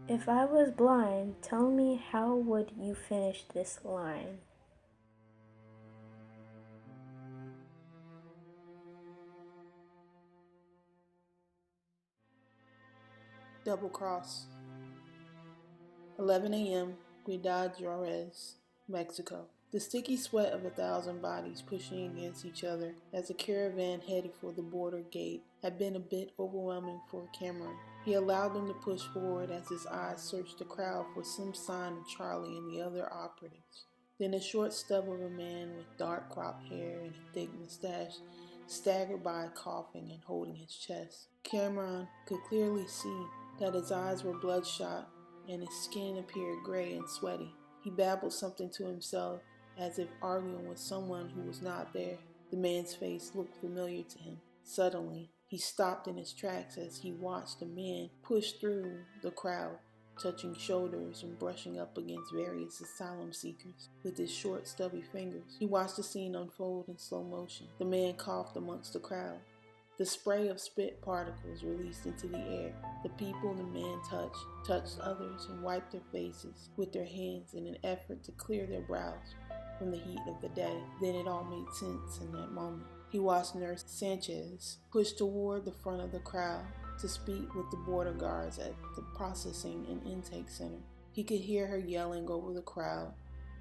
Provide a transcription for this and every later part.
If I was blind, tell me how would you finish this line? Double cross. 11 a.m., Ciudad Juarez, Mexico. The sticky sweat of 1,000 bodies pushing against each other as the caravan headed for the border gate had been a bit overwhelming for Cameron. He allowed them to push forward as his eyes searched the crowd for some sign of Charlie and the other operatives. Then a short stub of a man with dark cropped hair and a thick mustache staggered by, coughing and holding his chest. Cameron could clearly see that his eyes were bloodshot and his skin appeared gray and sweaty. He babbled something to himself as if arguing with someone who was not there. The man's face looked familiar to him. Suddenly, he stopped in his tracks as he watched the man push through the crowd, touching shoulders and brushing up against various asylum seekers with his short, stubby fingers. He watched the scene unfold in slow motion. The man coughed amongst the crowd. The spray of spit particles released into the air. The people the man touched others and wiped their faces with their hands in an effort to clear their brows from the heat of the day. Then it all made sense in that moment. He watched Nurse Sanchez push toward the front of the crowd to speak with the border guards at the processing and intake center. He could hear her yelling over the crowd,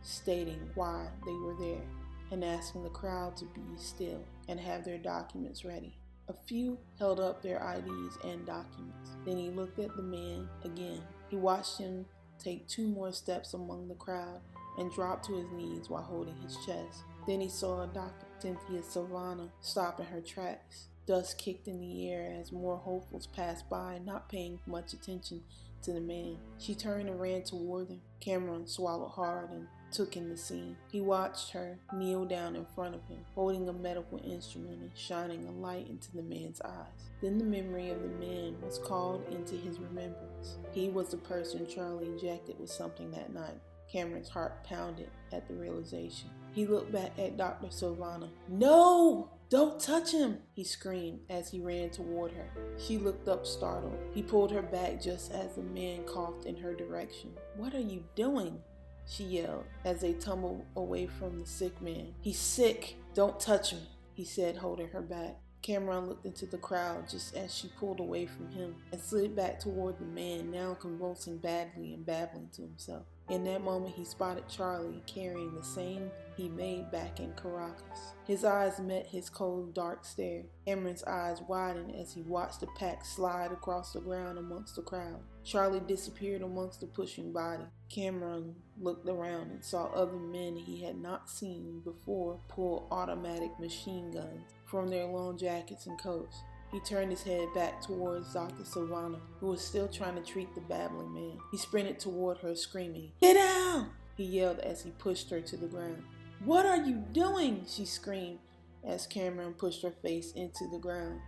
stating why they were there, and asking the crowd to be still and have their documents ready. A few held up their IDs and documents. Then he looked at the man again. He watched him take 2 more steps among the crowd and drop to his knees while holding his chest. Then he saw Dr. Cynthia Silvana stop in her tracks. Dust kicked in the air as more hopefuls passed by, not paying much attention to the man. She turned and ran toward them. Cameron swallowed hard and took in the scene. He watched her kneel down in front of him, holding a medical instrument and shining a light into the man's eyes. Then the memory of the man was called into his remembrance. He was the person Charlie injected with something that night. Cameron's heart pounded at the realization. He looked back at Dr. Silvana. "No! Don't touch him!" he screamed as he ran toward her. She looked up startled. He pulled her back just as the man coughed in her direction. "What are you doing?" she yelled as they tumbled away from the sick man. "He's sick. Don't touch him," he said, holding her back. Cameron looked into the crowd just as she pulled away from him and slid back toward the man, now convulsing badly and babbling to himself. In that moment, he spotted Charlie carrying the same he made back in Caracas. His eyes met his cold, dark stare. Cameron's eyes widened as he watched the pack slide across the ground amongst the crowd. Charlie disappeared amongst the pushing body. Cameron looked around and saw other men he had not seen before pull automatic machine guns from their long jackets and coats. He turned his head back towards Dr. Silvana, who was still trying to treat the babbling man. He sprinted toward her, screaming, "Get down!" he yelled as he pushed her to the ground. "What are you doing?" she screamed as Cameron pushed her face into the ground.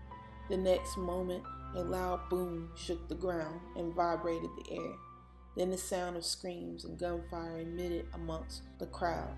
The next moment, a loud boom shook the ground and vibrated the air. Then the sound of screams and gunfire emitted amongst the crowd.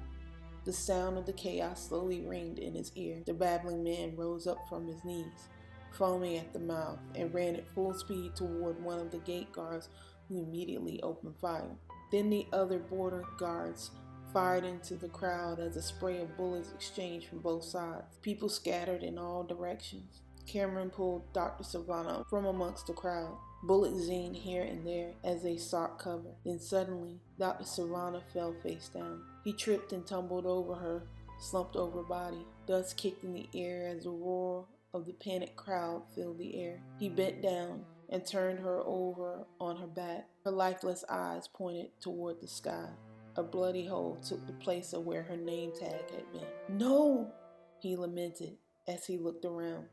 The sound of the chaos slowly ringed in his ear. The babbling man rose up from his knees, foaming at the mouth, and ran at full speed toward one of the gate guards, who immediately opened fire. Then the other border guards fired into the crowd as a spray of bullets exchanged from both sides. People scattered in all directions. Cameron pulled Dr. Silvana from amongst the crowd. Bullets zinged here and there as they sought cover. Then suddenly, Dr. Silvana fell face down. He tripped and tumbled over her, slumped over her body. Dust kicked in the air as the roar of the panicked crowd filled the air. He bent down and turned her over on her back. Her lifeless eyes pointed toward the sky. A bloody hole took the place of where her name tag had been. "No!" he lamented as he looked around.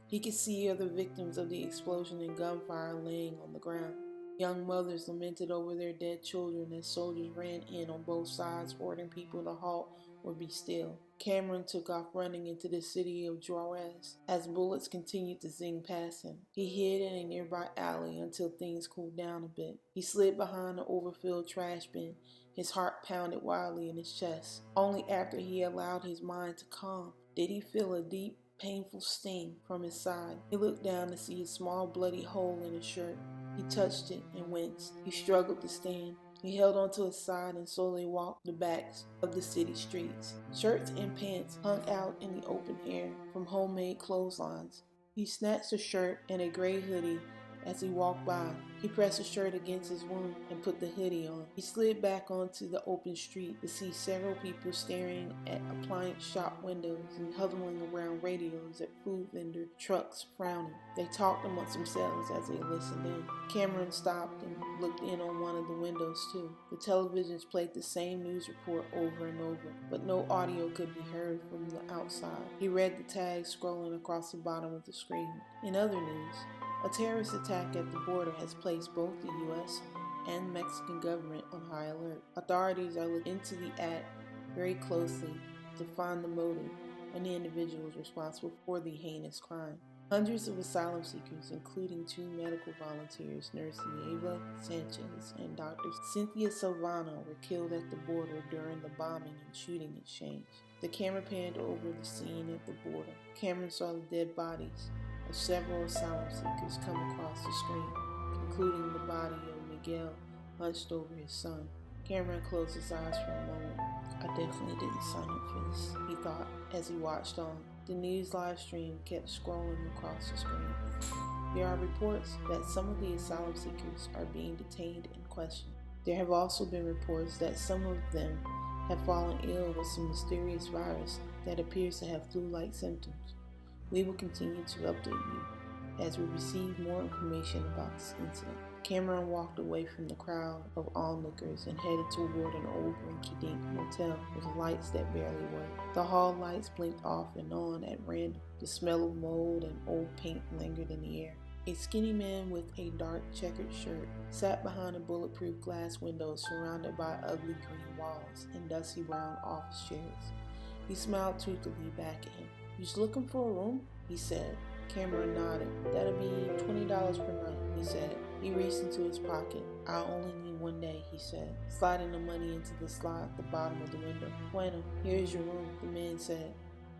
He could see other victims of the explosion and gunfire laying on the ground. Young mothers lamented over their dead children as soldiers ran in on both sides, ordering people to halt or be still. Cameron took off running into the city of Juarez as bullets continued to zing past him. He hid in a nearby alley until things cooled down a bit. He slid behind an overfilled trash bin. His heart pounded wildly in his chest. Only after he allowed his mind to calm did he feel a deep painful sting from his side. He looked down to see a small bloody hole in his shirt. He touched it and winced. He struggled to stand. He held onto his side and slowly walked the backs of the city streets. Shirts and pants hung out in the open air from homemade clotheslines. He snatched a shirt and a gray hoodie as he walked by. He pressed the shirt against his wound and put the hoodie on. He slid back onto the open street to see several people staring at appliance shop windows and huddling around radios at food vendor trucks frowning. They talked amongst themselves as they listened in. Cameron stopped and looked in on one of the windows too. The televisions played the same news report over and over, but no audio could be heard from the outside. He read the tags scrolling across the bottom of the screen. In other news, a terrorist attack at the border has placed both the U.S. and Mexican government on high alert. Authorities are looking into the act very closely to find the motive and the individuals responsible for the heinous crime. Hundreds of asylum seekers, including 2 medical volunteers, Nurse Eva Sanchez and Dr. Cynthia Silvano, were killed at the border during the bombing and shooting exchange. The camera panned over the scene at the border. Cameron saw the dead bodies of several asylum seekers come across the screen, including the body of Miguel hunched over his son. Cameron closed his eyes for a moment. I definitely didn't sign up for this, he thought as he watched on. The news live stream kept scrolling across the screen. There are reports that some of the asylum seekers are being detained and questioned. There have also been reports that some of them have fallen ill with some mysterious virus that appears to have flu-like symptoms. We will continue to update you as we receive more information about this incident. Cameron walked away from the crowd of onlookers and headed toward an old rinky-dink motel with lights that barely worked. The hall lights blinked off and on at random. The smell of mold and old paint lingered in the air. A skinny man with a dark checkered shirt sat behind a bulletproof glass window surrounded by ugly green walls and dusty brown office chairs. He smiled truthfully back at him. "You just looking for a room?" he said. Cameron nodded. "That'll be $20 per night," he said. He reached into his pocket. "I'll only need 1 day," he said, sliding the money into the slot at the bottom of the window. "Bueno, here's your room," the man said,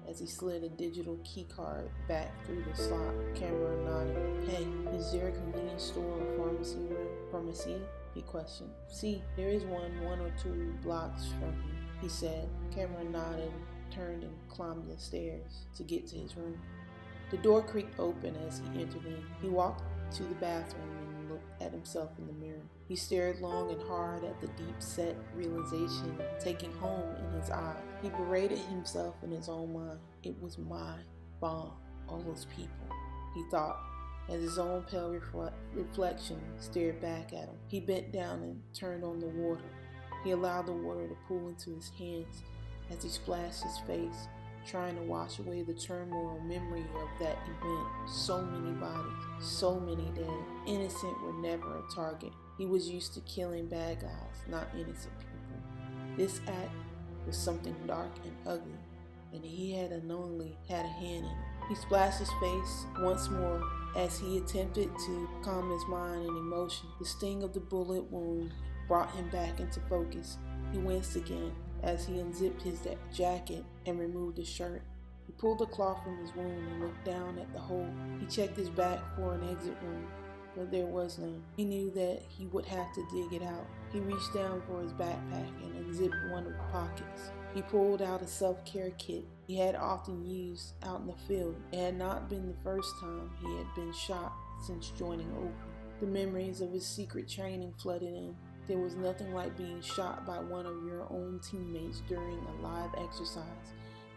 as he slid a digital key card back through the slot. Cameron nodded. "Hey, is there a convenience store or pharmacy room? Pharmacia?" he questioned. "See, there is one or 2 blocks from here," he said. Cameron nodded, turned and climbed the stairs to get to his room. The door creaked open as he entered in. He walked to the bathroom and looked at himself in the mirror. He stared long and hard at the deep-set realization taking home in his eye. He berated himself in his own mind. It was my bomb, all those people, he thought, as his own pale reflection stared back at him. He bent down and turned on the water. He allowed the water to pool into his hands as he splashed his face, trying to wash away the turmoil memory of that event. So many bodies, so many dead. Innocent were never a target. He was used to killing bad guys, not innocent people. This act was something dark and ugly, and he had unknowingly had a hand in it. He splashed his face once more as he attempted to calm his mind and emotion. The sting of the bullet wound brought him back into focus. He winced again as he unzipped his jacket and removed his shirt. He pulled the cloth from his wound and looked down at the hole. He checked his back for an exit wound, but there was none. He knew that he would have to dig it out. He reached down for his backpack and unzipped one of the pockets. He pulled out a self-care kit he had often used out in the field. It had not been the first time he had been shot since joining OPRA. The memories of his secret training flooded in. There was nothing like being shot by one of your own teammates during a live exercise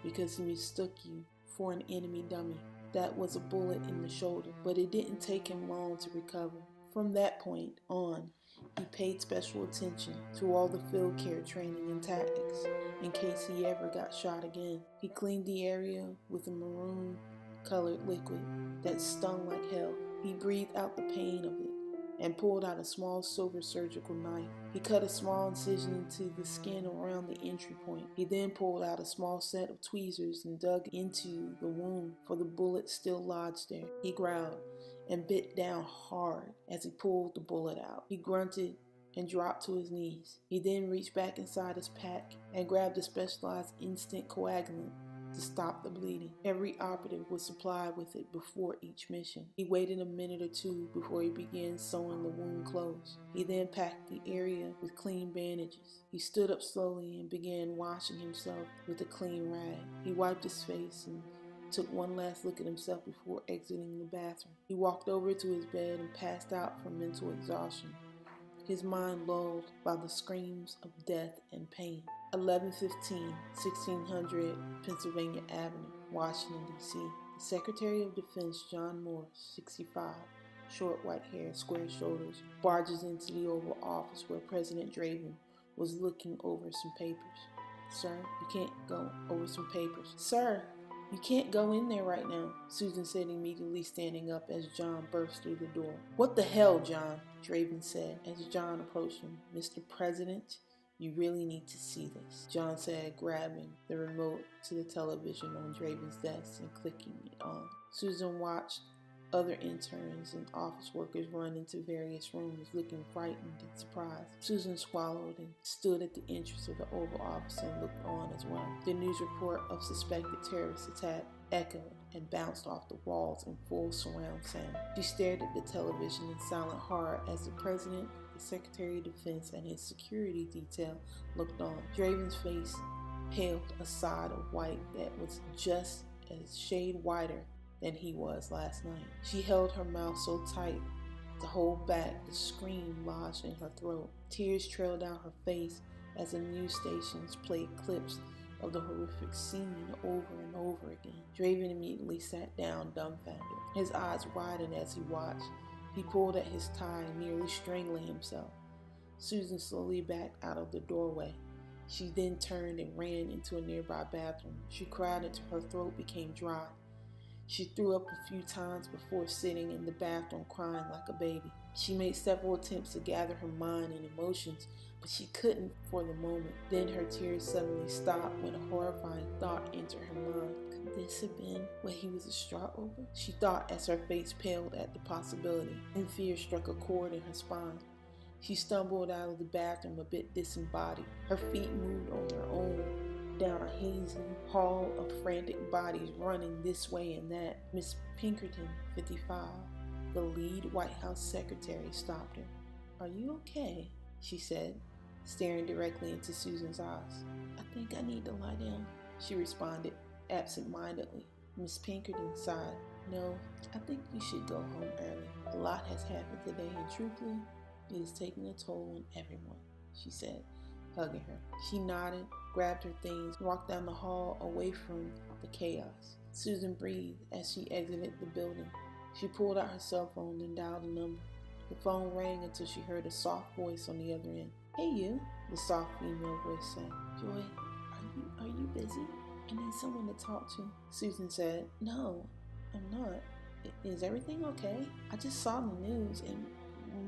because he mistook you for an enemy dummy. That was a bullet in the shoulder, but it didn't take him long to recover. From that point on, he paid special attention to all the field care training and tactics in case he ever got shot again. He cleaned the area with a maroon-colored liquid that stung like hell. He breathed out the pain of it and pulled out a small silver surgical knife. He cut a small incision into the skin around the entry point. He then pulled out a small set of tweezers and dug into the wound, for the bullet still lodged there. He growled and bit down hard as he pulled the bullet out. He grunted and dropped to his knees. He then reached back inside his pack and grabbed a specialized instant coagulant to stop the bleeding. Every operative was supplied with it before each mission. He waited a minute or two before he began sewing the wound closed. He then packed the area with clean bandages. He stood up slowly and began washing himself with a clean rag. He wiped his face and took one last look at himself before exiting the bathroom. He walked over to his bed and passed out from mental exhaustion, his mind lulled by the screams of death and pain. 1115, 1600 Pennsylvania Avenue, Washington, D.C. The Secretary of Defense, John Morris, 65, short white hair, square shoulders, barges into the Oval Office where President Draven was looking over some papers. Sir, you can't go over some papers. Sir, you can't go in there right now, Susan said, immediately standing up as John burst through the door. What the hell, John? Draven said as John approached him. Mr. President, you really need to see this, John said, grabbing the remote to the television on Draven's desk and clicking it on. Susan watched other interns and office workers run into various rooms looking frightened and surprised. Susan swallowed and stood at the entrance of the Oval Office and looked on as well. The news report of suspected terrorist attack echoed and bounced off the walls in full surround sound. She stared at the television in silent horror as the President, the Secretary of Defense, and his security detail looked on. Draven's face paled a side of white that was just a shade whiter than he was last night. She held her mouth so tight to hold back the scream lodged in her throat. Tears trailed down her face as the news stations played clips of the horrific scene over and over again. Draven immediately sat down, dumbfounded. His eyes widened as he watched. He pulled at his tie, nearly strangling himself. Susan slowly backed out of the doorway. She then turned and ran into a nearby bathroom. She cried until her throat became dry. She threw up a few times before sitting in the bathroom crying like a baby. She made several attempts to gather her mind and emotions, but she couldn't for the moment. Then her tears suddenly stopped when a horrifying thought entered her mind. Could this have been what he was distraught over? She thought as her face paled at the possibility, and fear struck a chord in her spine. She stumbled out of the bathroom a bit disembodied. Her feet moved on their own down a hazy hall of frantic bodies running this way and that. Miss Pinkerton, 55, the lead White House secretary, stopped her. Are you okay? She said, staring directly into Susan's eyes. I think I need to lie down, she responded absent-mindedly. Miss Pinkerton sighed. No, I think you should go home early. A lot has happened today, and truthfully, it is taking a toll on everyone, she said, hugging her. She nodded, grabbed her things, and walked down the hall away from the chaos. Susan breathed as she exited the building. She pulled out her cell phone and dialed a number. The phone rang until she heard a soft voice on the other end. Hey you, the soft female voice said. Joy, are you busy? I need someone to talk to, Susan said. No, I'm not. Is everything okay? I just saw the news and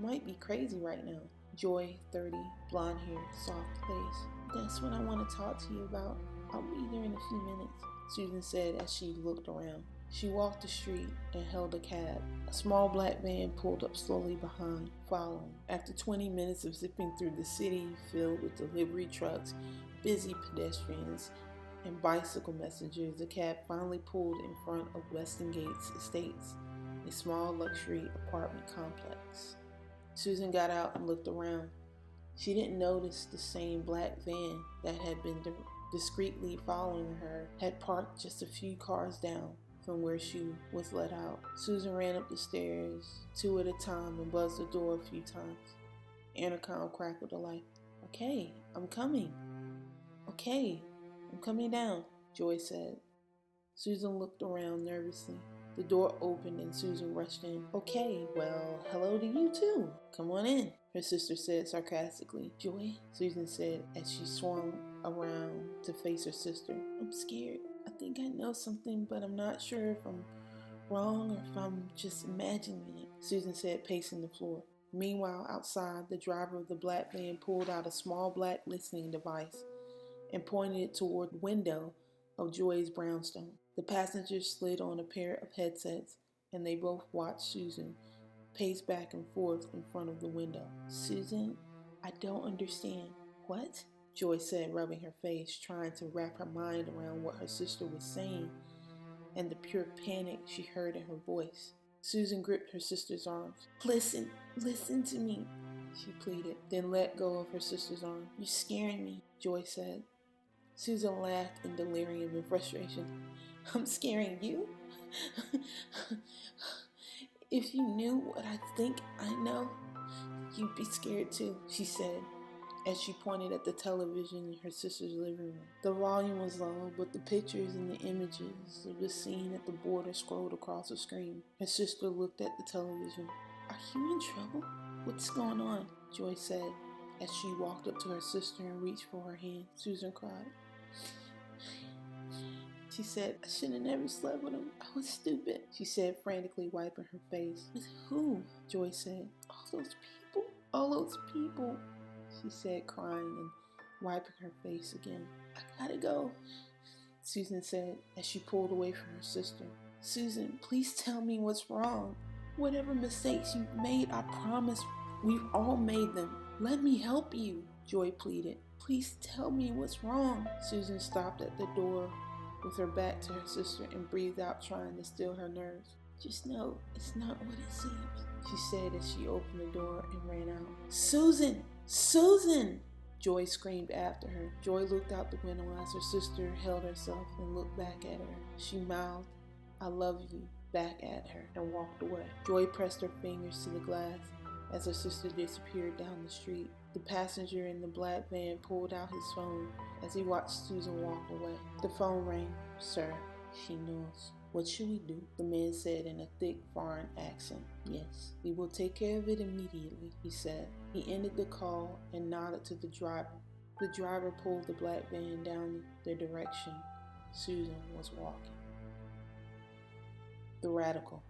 might be crazy right now. Joy, 30, blonde hair, soft face. That's what I want to talk to you about. I'll be there in a few minutes, Susan said as she looked around. She walked the street and hailed a cab. A small black van pulled up slowly behind, following. After 20 minutes of zipping through the city filled with delivery trucks, busy pedestrians, and bicycle messengers, the cab finally pulled in front of Weston Gates Estates, a small luxury apartment complex. Susan got out and looked around. She didn't notice the same black van that had been discreetly following her had parked just a few cars down from where she was let out. Susan ran up the stairs, two at a time, and buzzed the door a few times. Intercom crackled a light. Okay, I'm coming. Okay, I'm coming down, Joy said. Susan looked around nervously. The door opened and Susan rushed in. Okay, well, hello to you too. Come on in, her sister said sarcastically. Joy, Susan said as she swung around to face her sister. I'm scared. I think I know something, but I'm not sure if I'm wrong or if I'm just imagining it, Susan said, pacing the floor. Meanwhile, outside, the driver of the black van pulled out a small black listening device and pointed it toward the window of Joy's brownstone. The passengers slid on a pair of headsets, and they both watched Susan pace back and forth in front of the window. Susan, I don't understand. What? Joy said, rubbing her face, trying to wrap her mind around what her sister was saying and the pure panic she heard in her voice. Susan gripped her sister's arms. Listen to me, she pleaded, then let go of her sister's arm. You're scaring me, Joy said. Susan laughed in delirium and frustration. I'm scaring you? If you knew what I think I know, you'd be scared too, she said, as she pointed at the television in her sister's living room. The volume was low, but the pictures and the images of the scene at the border scrolled across the screen. Her sister looked at the television. Are you in trouble? What's going on? Joy said, as she walked up to her sister and reached for her hand. Susan cried. She said, I should have never slept with him. I was stupid, she said, frantically wiping her face. With who? Joy said. All those people, she said, crying and wiping her face again. I gotta go, Susan said, as she pulled away from her sister. Susan, please tell me what's wrong. Whatever mistakes you've made, I promise we've all made them. Let me help you, Joy pleaded. Please tell me what's wrong. Susan stopped at the door with her back to her sister and breathed out, trying to still her nerves. Just know it's not what it seems, she said as she opened the door and ran out. Susan! Susan! Joy screamed after her. Joy looked out the window as her sister held herself and looked back at her. She mouthed, I love you, back at her and walked away. Joy pressed her fingers to the glass as her sister disappeared down the street. The passenger in the black van pulled out his phone as he watched Susan walk away. The phone rang. Sir, she knows. What should we do? The man said in a thick foreign accent. Yes, we will take care of it immediately, he said. He ended the call and nodded to the driver. The driver pulled the black van down the direction Susan was walking. The Radical.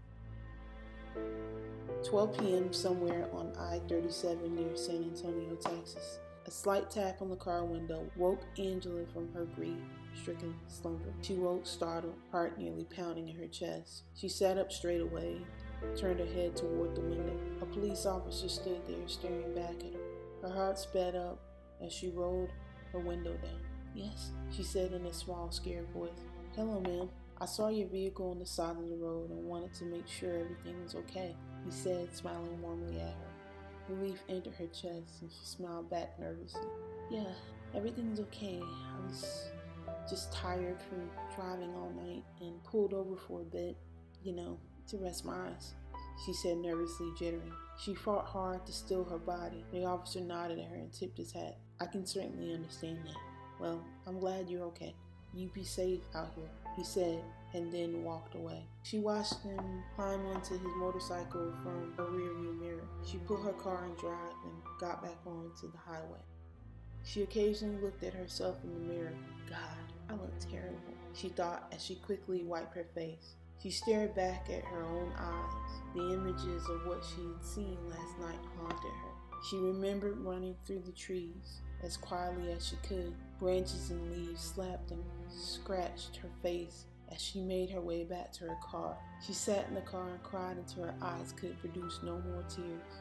12 p.m. somewhere on I-37 near San Antonio, Texas. A slight tap on the car window woke Angela from her grief-stricken slumber. She woke startled, heart nearly pounding in her chest. She sat up straight away, turned her head toward the window. A police officer stood there staring back at her. Her heart sped up as she rolled her window down. Yes, she said in a small, scared voice. Hello, ma'am. I saw your vehicle on the side of the road and wanted to make sure everything was okay, he said, smiling warmly at her. Relief entered her chest and she smiled back nervously. Yeah, everything's okay. I was just tired from driving all night and pulled over for a bit, to rest my eyes, she said, nervously jittering. She fought hard to still her body. The officer nodded at her and tipped his hat. I can certainly understand that. Well, I'm glad you're okay. You be safe out here, he said, and then walked away. She watched him climb onto his motorcycle from her rearview mirror. She put her car in drive and got back onto the highway. She occasionally looked at herself in the mirror. God, I look terrible, she thought as she quickly wiped her face. She stared back at her own eyes. The images of what she had seen last night haunted her. She remembered running through the trees as quietly as she could. Branches and leaves slapped and scratched her face as she made her way back to her car. She sat in the car and cried until her eyes could produce no more tears.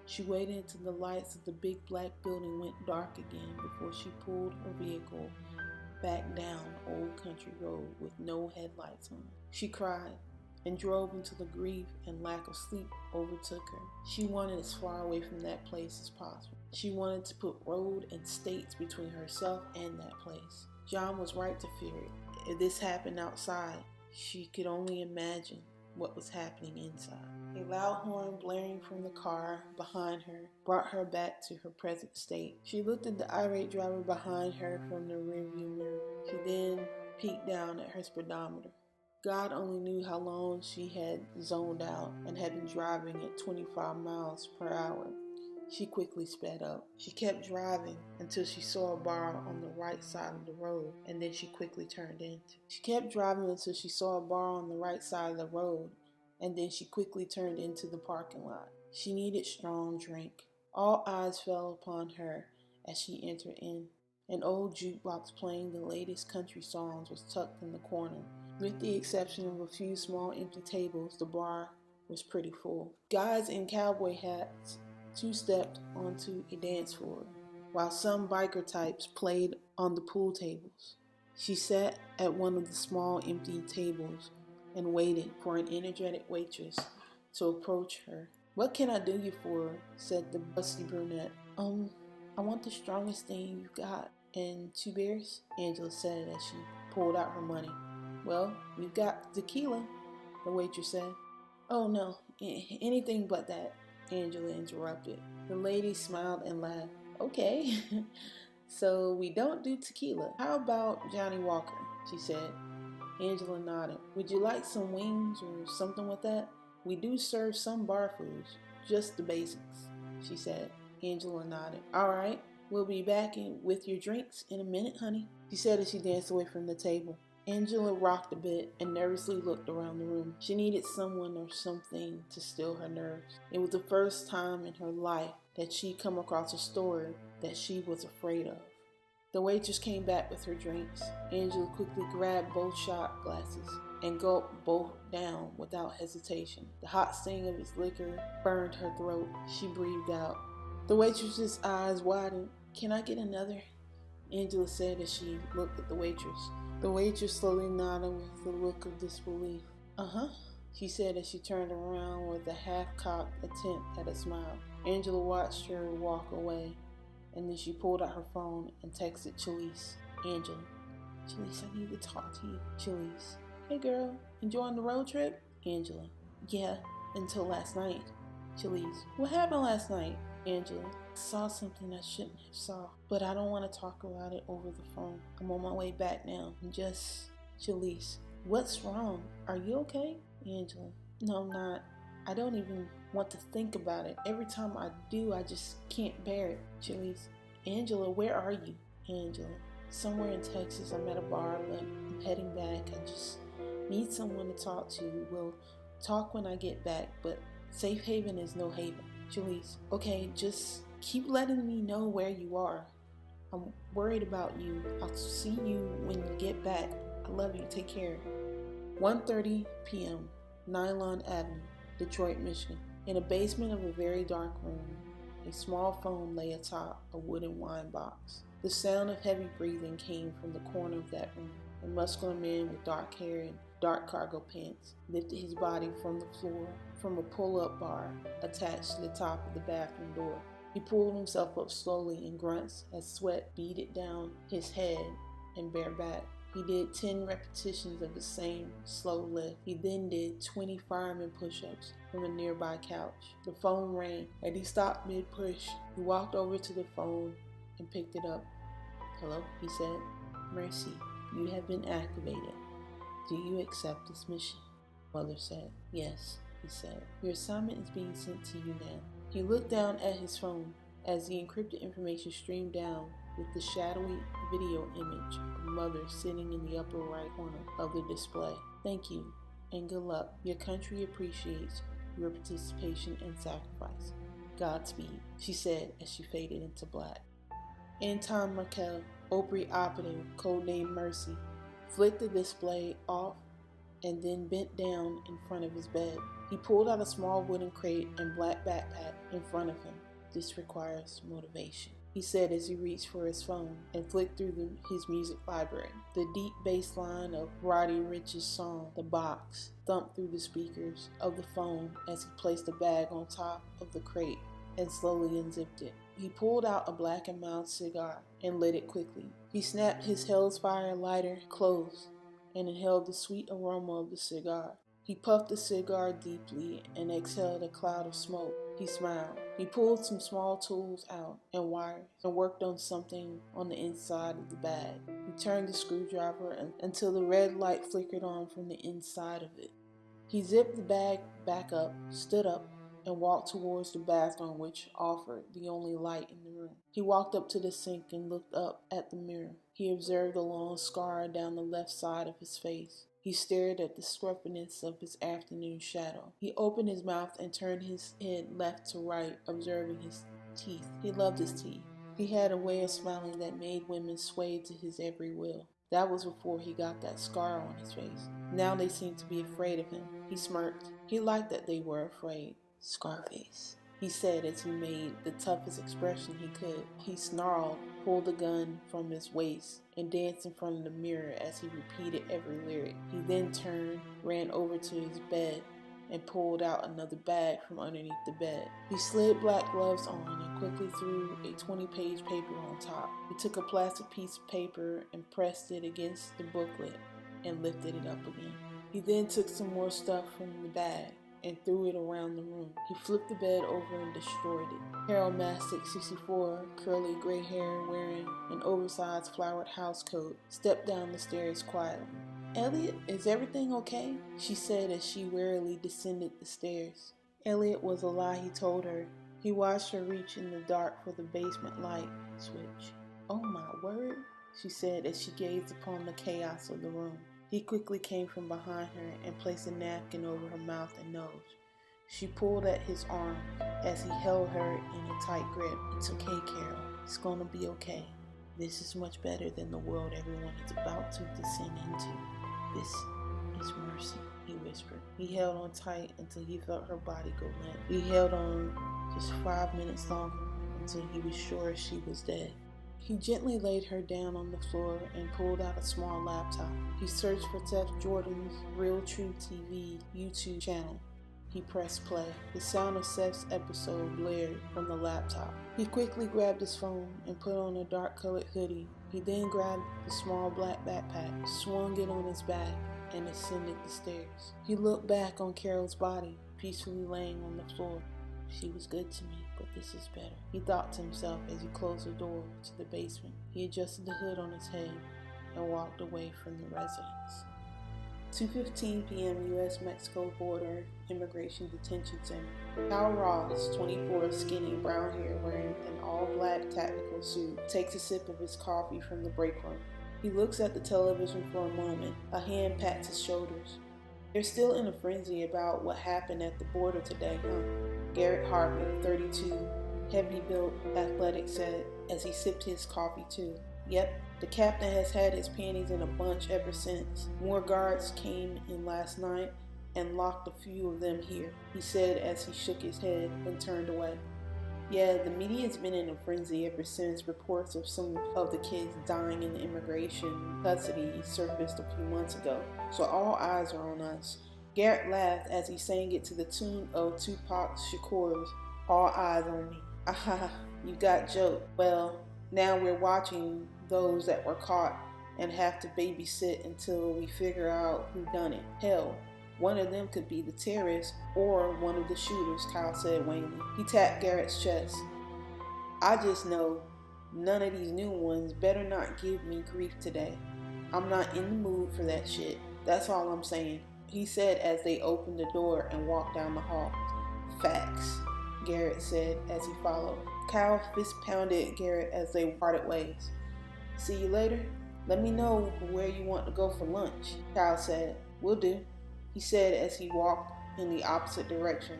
She waited until the lights of the big black building went dark again before she pulled her vehicle back down Old Country Road with no headlights on. She cried and drove until the grief and lack of sleep overtook her. She wanted as far away from that place as possible. She wanted to put road and states between herself and that place. John was right to fear it. If this happened outside, she could only imagine what was happening inside. A loud horn blaring from the car behind her brought her back to her present state. She looked at the irate driver behind her from the rearview mirror. She then peeked down at her speedometer. God only knew how long she had zoned out and had been driving at 25 miles per hour. She quickly sped up. She kept driving until she saw a bar on the right side of the road, and then she quickly turned into. She kept driving until she saw a bar on the right side of the road, and then she quickly turned into the parking lot. She needed strong drink. All eyes fell upon her as she entered in. An old jukebox playing the latest country songs was tucked in the corner. With the exception of a few small empty tables, the bar was pretty full. Guys in cowboy hats two-stepped onto a dance floor. while some biker types played on the pool tables. She sat at one of the small empty tables and waited for an energetic waitress to approach her. "What can I do you for?" said the busty brunette. I want the strongest thing you've got." "And 2 beers?" Angela said as she pulled out her money. "Well, we've got tequila," the waitress said. "Oh no, anything but that," Angela interrupted. The lady smiled and laughed. "Okay, so we don't do tequila. How about Johnny Walker?" she said. Angela nodded. "Would you like some wings or something with that? We do serve some bar foods, just the basics," she said. Angela nodded. "All right, we'll be back with your drinks in a minute, honey," she said as she danced away from the table. Angela rocked a bit and nervously looked around the room. She needed someone or something to still her nerves. It was the first time in her life that she'd come across a story that she was afraid of. The waitress came back with her drinks. Angela quickly grabbed both shot glasses and gulped both down without hesitation. The hot sting of its liquor burned her throat. She breathed out. The waitress's eyes widened. "Can I get another?" Angela said as she looked at the waitress. The waitress slowly nodded with a look of disbelief. "Uh-huh," she said as she turned around with a half-cocked attempt at a smile. Angela watched her walk away, and then she pulled out her phone and texted Chalise. "Angela." "Chalise, I need to talk to you." Chalise. "Hey girl, enjoying the road trip?" Angela. "Yeah, until last night." Chalise. "What happened last night?" Angela. "I saw something I shouldn't have saw, but I don't want to talk about it over the phone. I'm on my way back now. I'm just..." Chalise. "What's wrong? Are you okay?" Angela. "No, I'm not. I don't even want to think about it. Every time I do, I just can't bear it." Chalise. "Angela, where are you?" Angela. "Somewhere in Texas. I'm at a bar, but I'm heading back. I just need someone to talk to. We'll talk when I get back, but safe haven is no haven." Chalise. "Okay, just keep letting me know where you are. I'm worried about you. I'll see you when you get back. I love you. Take care." 1:30 p.m. Nylon Avenue, Detroit, Michigan. In a basement of a very dark room, a small phone lay atop a wooden wine box. The sound of heavy breathing came from the corner of that room. A muscular man with dark hair and dark cargo pants lifted his body from the floor from a pull-up bar attached to the top of the bathroom door. He pulled himself up slowly in grunts as sweat beaded down his head and bare back. He did 10 repetitions of the same slow lift. He then did 20 fireman push-ups from a nearby couch. The phone rang and he stopped mid-push. He walked over to the phone and picked it up. "Hello," he said. "Mercy, you have been activated. Do you accept this mission?" Mother said. "Yes," he said. "Your assignment is being sent to you now." He looked down at his phone as the encrypted information streamed down with the shadowy video image of Mother sitting in the upper right corner of the display. "Thank you, and good luck. Your country appreciates your participation and sacrifice. Godspeed," she said as she faded into black. Anton Markel, Opry operative, codenamed Mercy, flicked the display off and then bent down in front of his bed. He pulled out a small wooden crate and black backpack in front of him. "This requires motivation," he said as he reached for his phone and flicked through his music library. The deep bass line of Roddy Ricch's song, "The Box," thumped through the speakers of the phone as he placed the bag on top of the crate and slowly unzipped it. He pulled out a black and mild cigar and lit it quickly. He snapped his Hellfire lighter closed and inhaled the sweet aroma of the cigar. He puffed the cigar deeply and exhaled a cloud of smoke. He smiled. He pulled some small tools out and wires and worked on something on the inside of the bag. He turned the screwdriver until the red light flickered on from the inside of it. He zipped the bag back up, stood up, and walked towards the bathroom, which offered the only light in the room. He walked up to the sink and looked up at the mirror. He observed a long scar down the left side of his face. He stared at the scruffiness of his afternoon shadow. He opened his mouth and turned his head left to right, observing his teeth. He loved his teeth. He had a way of smiling that made women sway to his every will. That was before he got that scar on his face. Now they seemed to be afraid of him. He smirked. He liked that they were afraid. "Scarface," he said as he made the toughest expression he could. He snarled, pulled the gun from his waist, and danced in front of the mirror as he repeated every lyric. He then turned, ran over to his bed, and pulled out another bag from underneath the bed. He slid black gloves on and quickly threw a 20-page paper on top. He took a plastic piece of paper and pressed it against the booklet and lifted it up again. He then took some more stuff from the bag and threw it around the room. He flipped the bed over and destroyed it. Harold Mastic, 64, curly gray hair, wearing an oversized flowered housecoat, stepped down the stairs quietly. "Elliot, is everything okay?" she said as she wearily descended the stairs. Elliot was a lie he told her. He watched her reach in the dark for the basement light switch. "Oh my word," she said as she gazed upon the chaos of the room. He quickly came from behind her and placed a napkin over her mouth and nose. She pulled at his arm as he held her in a tight grip. "It's okay, Carol. It's gonna be okay. This is much better than the world everyone is about to descend into. This is mercy," he whispered. He held on tight until he felt her body go limp. He held on just 5 minutes longer until he was sure she was dead. He gently laid her down on the floor and pulled out a small laptop. He searched for Seth Jordan's Real True TV YouTube channel. He pressed play. The sound of Seth's episode blared from the laptop. He quickly grabbed his phone and put on a dark-colored hoodie. He then grabbed the small black backpack, swung it on his back, and ascended the stairs. He looked back on Carol's body, peacefully laying on the floor. "She was good to me, but this is better," he thought to himself as he closed the door to the basement. He adjusted the hood on his head and walked away from the residence. 2:15 p.m. U.S.-Mexico border immigration detention center. Kyle Ross, 24, skinny, brown hair, wearing an all-black tactical suit, takes a sip of his coffee from the break room. He looks at the television for a moment. A hand pats his shoulders. "They're still in a frenzy about what happened at the border today, huh?" Garrett Harper, 32, heavy-built, athletic, said as he sipped his coffee too. "Yep, the captain has had his panties in a bunch ever since. More guards came in last night and locked a few of them here," he said as he shook his head and turned away. "Yeah, the media's been in a frenzy ever since reports of some of the kids dying in the immigration custody surfaced a few months ago. So all eyes are on us." Garrett laughed as he sang it to the tune of Tupac Shakur's "All Eyes on Me." "Aha, you got joked. Well, now we're watching those that were caught and have to babysit until we figure out who done it. Hell, one of them could be the terrorist or one of the shooters," Kyle said wanly. He tapped Garrett's chest. "I just know none of these new ones better not give me grief today. I'm not in the mood for that shit. That's all I'm saying," he said as they opened the door and walked down the hall. "Facts," Garrett said as he followed. Kyle fist-pounded Garrett as they parted ways. "See you later. Let me know where you want to go for lunch," Kyle said. "Will do," he said as he walked in the opposite direction.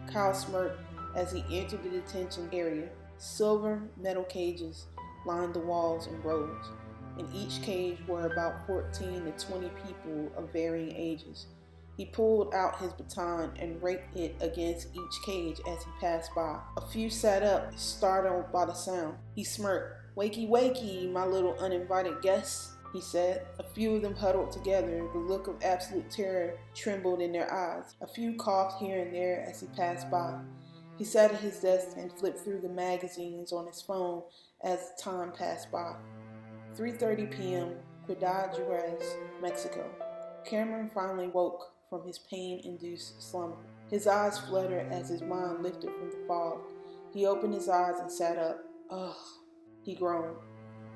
Kyle smirked as he entered the detention area. Silver metal cages lined the walls in rows. In each cage were about 14 to 20 people of varying ages. He pulled out his baton and raked it against each cage as he passed by. A few sat up, startled by the sound. He smirked. "Wakey, wakey, my little uninvited guests," he said. A few of them huddled together. The look of absolute terror trembled in their eyes. A few coughed here and there as he passed by. He sat at his desk and flipped through the magazines on his phone as time passed by. 3:30 p.m., Ciudad Juarez, Mexico. Cameron finally woke from his pain-induced slumber. His eyes fluttered as his mind lifted from the fog. He opened his eyes and sat up. "Ugh," he groaned.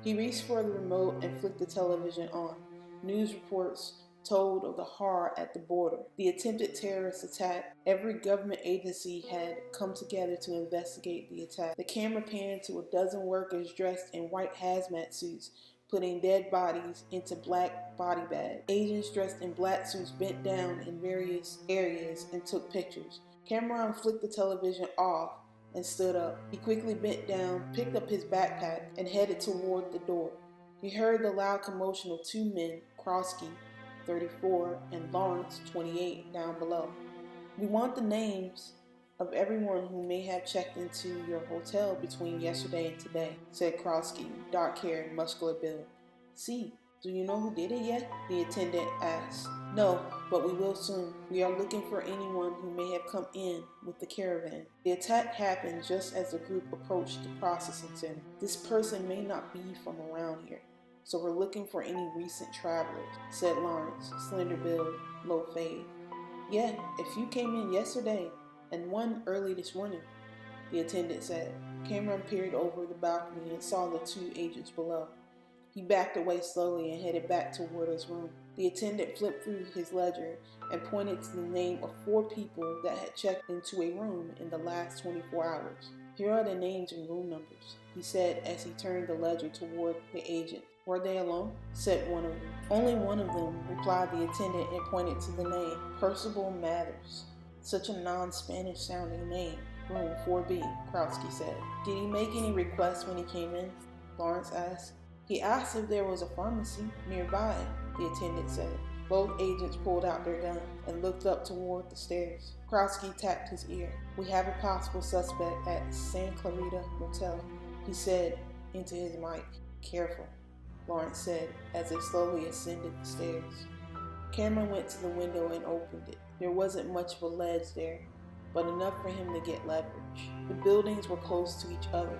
He reached for the remote and flicked the television on. News reports told of the horror at the border, the attempted terrorist attack. Every government agency had come together to investigate the attack. The camera panned to a dozen workers dressed in white hazmat suits, putting dead bodies into black body bags. Agents dressed in black suits bent down in various areas and took pictures. Cameron flicked the television off and stood up. He quickly bent down, picked up his backpack, and headed toward the door. He heard the loud commotion of two men, Krosky, 34, and Lawrence, 28, down below. "We want the names of everyone who may have checked into your hotel between yesterday and today, said Krosky, dark-haired, muscular build. See, do you know who did it yet? The attendant asked. No, but we will soon. We are looking for anyone who may have come in with the caravan. The attack happened just as the group approached the processing center. This person may not be from around here, so we're looking for any recent travelers, said Lawrence, slender build, low fade. Yeah, a few came in yesterday, and one early this morning, the attendant said. Cameron peered over the balcony and saw the two agents below. He backed away slowly and headed back toward his room. The attendant flipped through his ledger and pointed to the name of 4 people that had checked into a room in the last 24 hours. Here are the names and room numbers, he said as he turned the ledger toward the agent. Were they alone? Said one of them. Only one of them, replied the attendant and pointed to the name, Percival Mathers. Such a non-Spanish sounding name. Room 4B, Krosky said. Did he make any requests when he came in? Lawrence asked. He asked if there was a pharmacy nearby, the attendant said. Both agents pulled out their guns and looked up toward the stairs. Krosky tapped his ear. We have a possible suspect at San Clarita Motel, he said into his mic. Careful, Lawrence said as they slowly ascended the stairs. Cameron went to the window and opened it. There wasn't much of a ledge there, but enough for him to get leverage. The buildings were close to each other.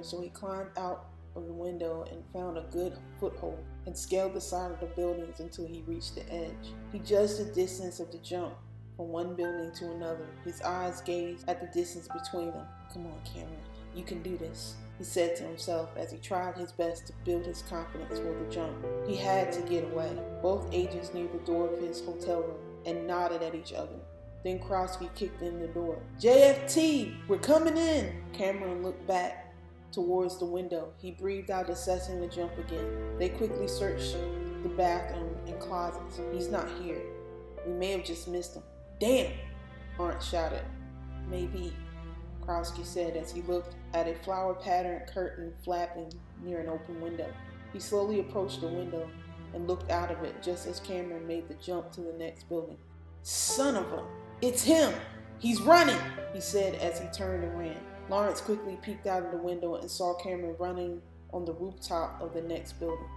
So he climbed out of the window and found a good foothold and scaled the side of the buildings until he reached the edge. He judged the distance of the jump from one building to another. His eyes gazed at the distance between them. Come on, Cameron, you can do this, he said to himself as he tried his best to build his confidence for the jump. He had to get away. Both agents near the door of his hotel room and nodded at each other. Then Krosky kicked in the door. JFT, we're coming in! Cameron looked back towards the window. He breathed out, assessing the jump again. They quickly searched the bathroom and closets. He's not here. We may have just missed him. Damn! Lawrence shouted. Maybe, Krosky said as he looked at a flower-patterned curtain flapping near an open window. He slowly approached the window and looked out of it just as Cameron made the jump to the next building. Son of a... It's him! He's running! He said as he turned and ran. Lawrence quickly peeked out of the window and saw Cameron running on the rooftop of the next building.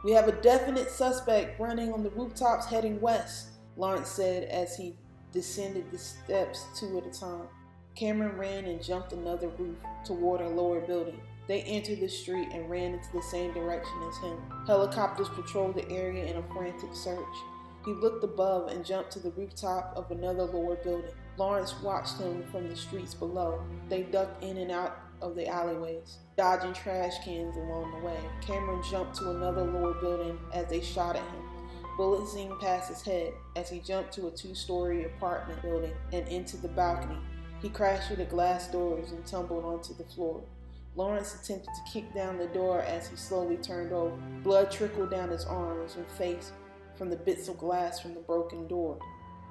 We have a definite suspect running on the rooftops heading west, Lawrence said as he descended the steps 2 at a time. Cameron ran and jumped another roof toward a lower building. They entered the street and ran into the same direction as him. Helicopters patrolled the area in a frantic search. He looked above and jumped to the rooftop of another lower building. Lawrence watched him from the streets below. They ducked in and out of the alleyways, dodging trash cans along the way. Cameron jumped to another lower building as they shot at him. Bullets zinged past his head as he jumped to a 2-story apartment building and into the balcony. He crashed through the glass doors and tumbled onto the floor. Lawrence attempted to kick down the door as he slowly turned over. Blood trickled down his arms and face from the bits of glass from the broken door.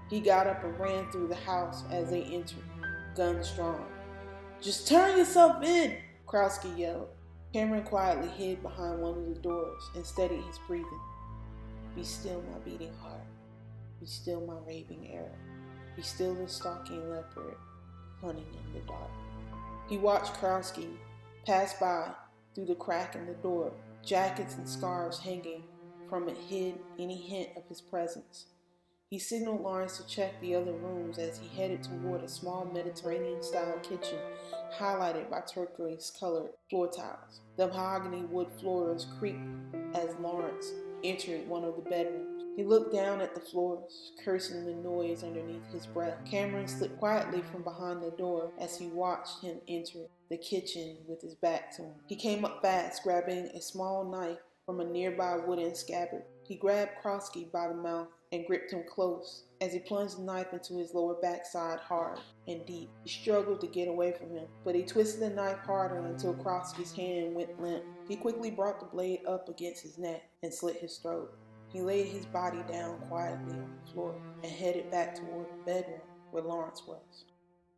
He got up and ran through the house as they entered, guns drawn. Just turn yourself in, Krosky yelled. Cameron quietly hid behind one of the doors and steadied his breathing. Be still, my beating heart. Be still, my raving arrow. Be still, the stalking leopard, hunting in the dark. He watched Krosky pass by through the crack in the door. Jackets and scarves hanging from it hid any hint of his presence. He signaled Lawrence to check the other rooms as he headed toward a small Mediterranean-style kitchen highlighted by turquoise-colored floor tiles. The mahogany wood floors creaked as Lawrence entered one of the bedrooms. He looked down at the floors, cursing the noise underneath his breath. Cameron slipped quietly from behind the door as he watched him enter the kitchen with his back to him. He came up fast, grabbing a small knife from a nearby wooden scabbard. He grabbed Krosky by the mouth and gripped him close as he plunged the knife into his lower backside hard and deep. He struggled to get away from him, but he twisted the knife harder until Krosky's hand went limp. He quickly brought the blade up against his neck and slit his throat. He laid his body down quietly on the floor and headed back toward the bedroom where Lawrence was.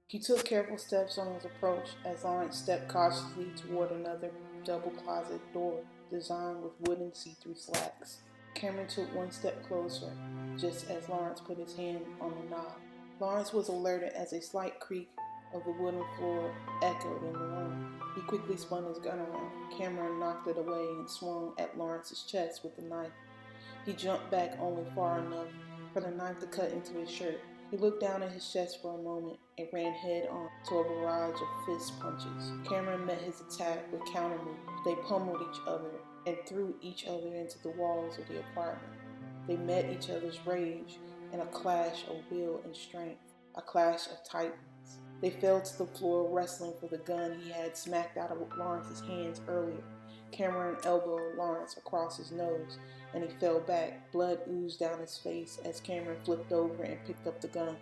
He took careful steps on his approach as Lawrence stepped cautiously toward another double closet door designed with wooden see-through slats. Cameron took one step closer, just as Lawrence put his hand on the knob. Lawrence was alerted as a slight creak of the wooden floor echoed in the room. He quickly spun his gun around. Cameron knocked it away and swung at Lawrence's chest with the knife. He jumped back only far enough for the knife to cut into his shirt. He looked down at his chest for a moment and ran head on to a barrage of fist punches. Cameron met his attack with counter moves. They pummeled each other and threw each other into the walls of the apartment. They met each other's rage in a clash of will and strength, a clash of titans. They fell to the floor, wrestling for the gun he had smacked out of Lawrence's hands earlier. Cameron elbowed Lawrence across his nose, and he fell back. Blood oozed down his face as Cameron flipped over and picked up the gun.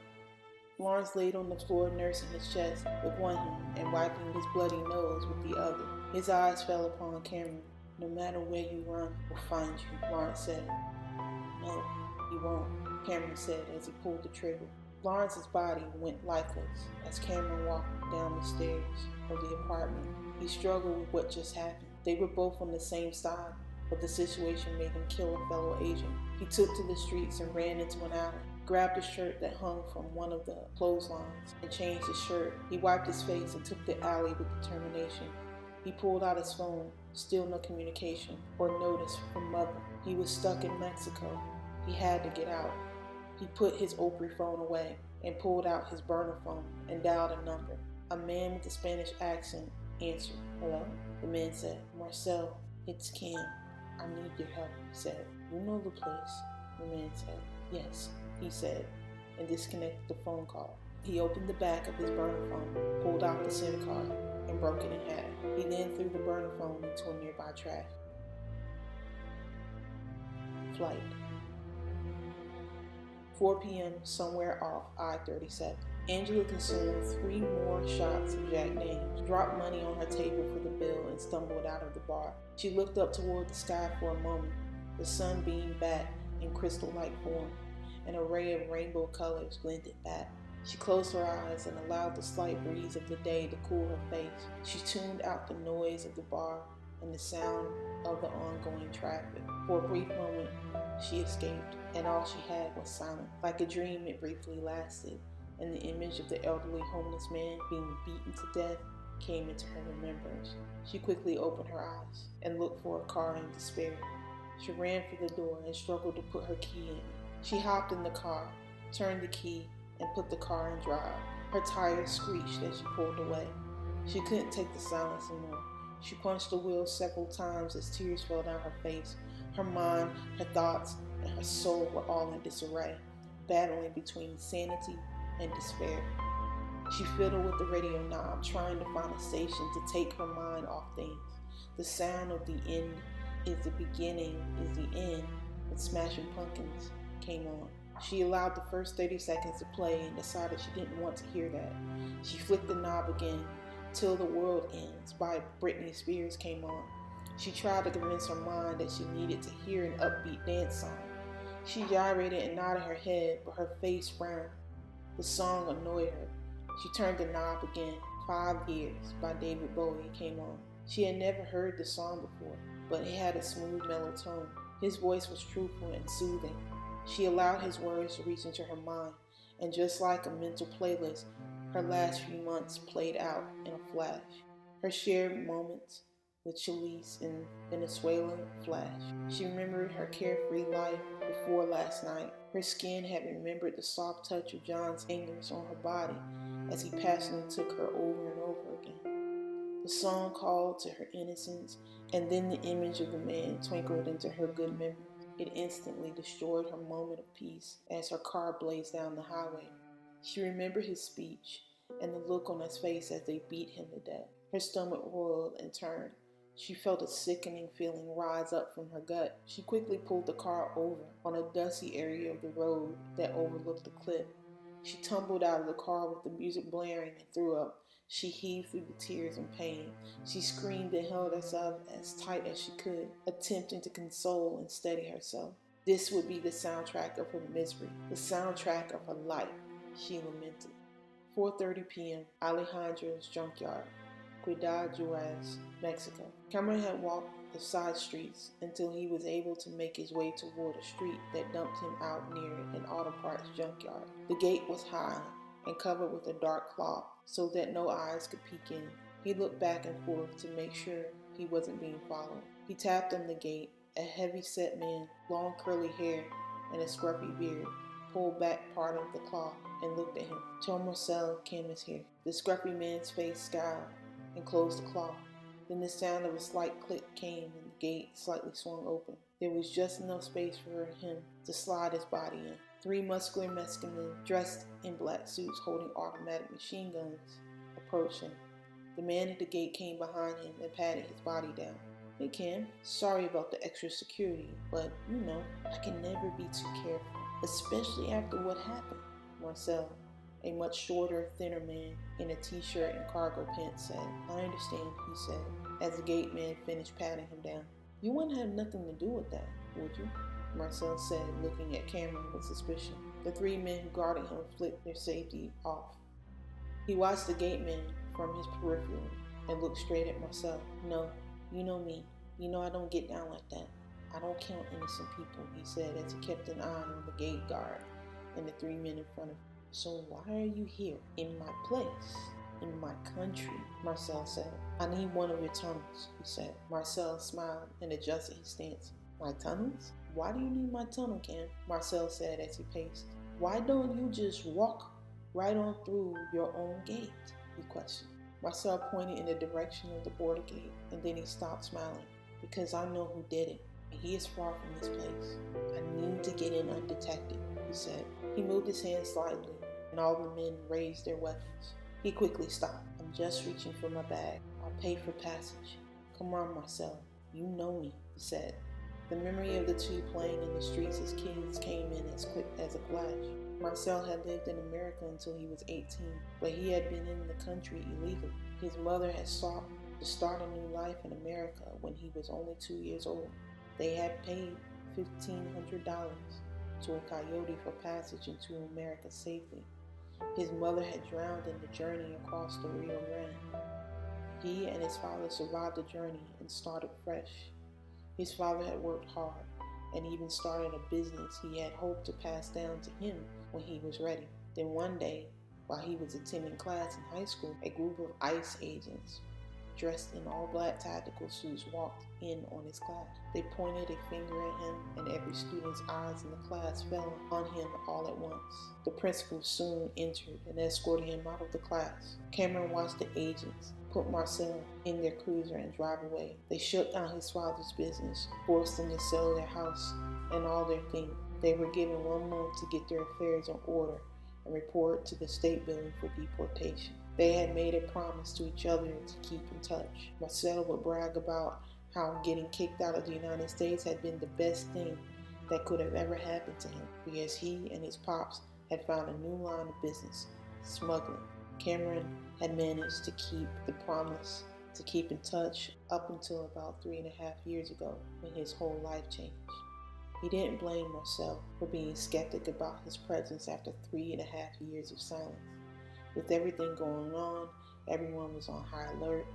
Lawrence laid on the floor, nursing his chest with one hand and wiping his bloody nose with the other. His eyes fell upon Cameron. "No matter where you run, we'll find you," Lawrence said. "No, you won't," Cameron said as he pulled the trigger. Lawrence's body went lifeless as Cameron walked down the stairs of the apartment. He struggled with what just happened. They were both on the same side, but the situation made him kill a fellow agent. He took to the streets and ran into an alley, grabbed a shirt that hung from one of the clotheslines, and changed his shirt. He wiped his face and took the alley with determination. He pulled out his phone, still no communication or notice from Mother. He was stuck in Mexico. He had to get out. He put his Opry phone away and pulled out his burner phone and dialed a number. A man with a Spanish accent answered. "Hello?" The man said, "Marcel, it's Kim. I need your help," he said. "You know the place?" The man said. "Yes," he said, and disconnected the phone call. He opened the back of his burner phone, pulled out the SIM card, and broke it in half. He then threw the burner phone into a nearby trash. Flight. 4 p.m. somewhere off I-37. Angela consumed 3 more shots of Jack Daniels, dropped money on her table for the bill, and stumbled out of the bar. She looked up toward the sky for a moment. The sun beamed back in crystal-like form. An array of rainbow colors glinted back. She closed her eyes and allowed the slight breeze of the day to cool her face. She tuned out the noise of the bar and the sound of the ongoing traffic. For a brief moment, she escaped, and all she had was silence. Like a dream, it briefly lasted, and the image of the elderly homeless man being beaten to death came into her remembrance. She quickly opened her eyes and looked for a car in despair. She ran for the door and struggled to put her key in. She hopped in the car, turned the key, and put the car in drive. Her tires screeched as she pulled away. She couldn't take the silence anymore. She punched the wheel several times as tears fell down her face. Her mind, her thoughts, and her soul were all in disarray, battling between sanity and despair. She fiddled with the radio knob, trying to find a station to take her mind off things. The sound of the end is the beginning is the end with Smashing Pumpkins came on. She allowed the first 30 seconds to play and decided she didn't want to hear that. She flicked the knob again. Till the World Ends by Britney Spears came on. She tried to convince her mind that she needed to hear an upbeat dance song. She gyrated and nodded her head, but her face frowned. The song annoyed her. She turned the knob again. 5 Years by David Bowie came on. She had never heard the song before, but it had a smooth, mellow tone. His voice was truthful and soothing. She allowed his words to reach into her mind, and just like a mental playlist, her last few months played out in a flash. Her shared moments with Chalice in Venezuela flashed. She remembered her carefree life before last night. Her skin had remembered the soft touch of John's fingers on her body as he passionately took her over and over again. The song called to her innocence, and then the image of the man twinkled into her good memories. It instantly destroyed her moment of peace as her car blazed down the highway. She remembered his speech and the look on his face as they beat him to death. Her stomach roiled and turned. She felt a sickening feeling rise up from her gut. She quickly pulled the car over on a dusty area of the road that overlooked the cliff. She tumbled out of the car with the music blaring and threw up. She heaved through the tears and pain. She screamed and held herself as tight as she could, attempting to console and steady herself. This would be the soundtrack of her misery, the soundtrack of her life, she lamented. 4:30 p.m., Alejandro's junkyard. Ciudad Juarez, Mexico. Cameron had walked the side streets until he was able to make his way toward a street that dumped him out near an auto parts junkyard. The gate was high and covered with a dark cloth so that no eyes could peek in. He looked back and forth to make sure he wasn't being followed. He tapped on the gate. A heavy-set man, long curly hair and a scruffy beard, pulled back part of the cloth and looked at him. "Tell Marcel Kim is here." The scruffy man's face scowled and closed the cloth. Then the sound of a slight click came and the gate slightly swung open. There was just enough space for him to slide his body in. 3 muscular Mexican men, dressed in black suits holding automatic machine guns, approached him. The man at the gate came behind him and patted his body down. "Hey, Kim, sorry about the extra security, but I can never be too careful, especially after what happened." Marcel, a much shorter, thinner man in a t-shirt and cargo pants, said. "I understand," he said, as the gate man finished patting him down. "You wouldn't have nothing to do with that, would you?" Marcel said, looking at Cameron with suspicion. The 3 men who guarded him flicked their safety off. He watched the gate man from his peripheral and looked straight at Marcel. "No, you know me. You know I don't get down like that. I don't count innocent people," he said as he kept an eye on the gate guard and the 3 men in front of him. "So why are you here? In my place? In my country?" Marcel said. "I need one of your tunnels," he said. Marcel smiled and adjusted his stance. "My tunnels? Why do you need my tunnel, Cam?" Marcel said as he paced. "Why don't you just walk right on through your own gate?" he questioned. Marcel pointed in the direction of the border gate, and then he stopped smiling. "Because I know who did it, and he is far from this place. I need to get in undetected," he said. He moved his hand slightly, and all the men raised their weapons. He quickly stopped. "I'm just reaching for my bag. I'll pay for passage. Come on, Marcel. You know me," he said. The memory of the 2 playing in the streets as kids came in as quick as a flash. Marcel had lived in America until he was 18, but he had been in the country illegally. His mother had sought to start a new life in America when he was only 2 years old. They had paid $1,500 to a coyote for passage into America safely. His mother had drowned in the journey across the Rio Grande. He and his father survived the journey and started fresh. His father had worked hard and even started a business he had hoped to pass down to him when he was ready. Then one day, while he was attending class in high school, a group of ICE agents dressed in all black tactical suits walked in on his class. They pointed a finger at him, and every student's eyes in the class fell on him all at once. The principal soon entered and escorted him out of the class. Cameron watched the agents put Marcel in their cruiser and drive away. They shut down his father's business, forced him to sell their house and all their things. They were given 1 month to get their affairs in order and report to the state building for deportation. They had made a promise to each other to keep in touch. Marcel would brag about how getting kicked out of the United States had been the best thing that could have ever happened to him, because he and his pops had found a new line of business, smuggling. Cameron had managed to keep the promise to keep in touch up until about 3.5 years ago, when his whole life changed. He didn't blame Marcel for being skeptic about his presence after 3.5 years of silence. With everything going on, everyone was on high alert,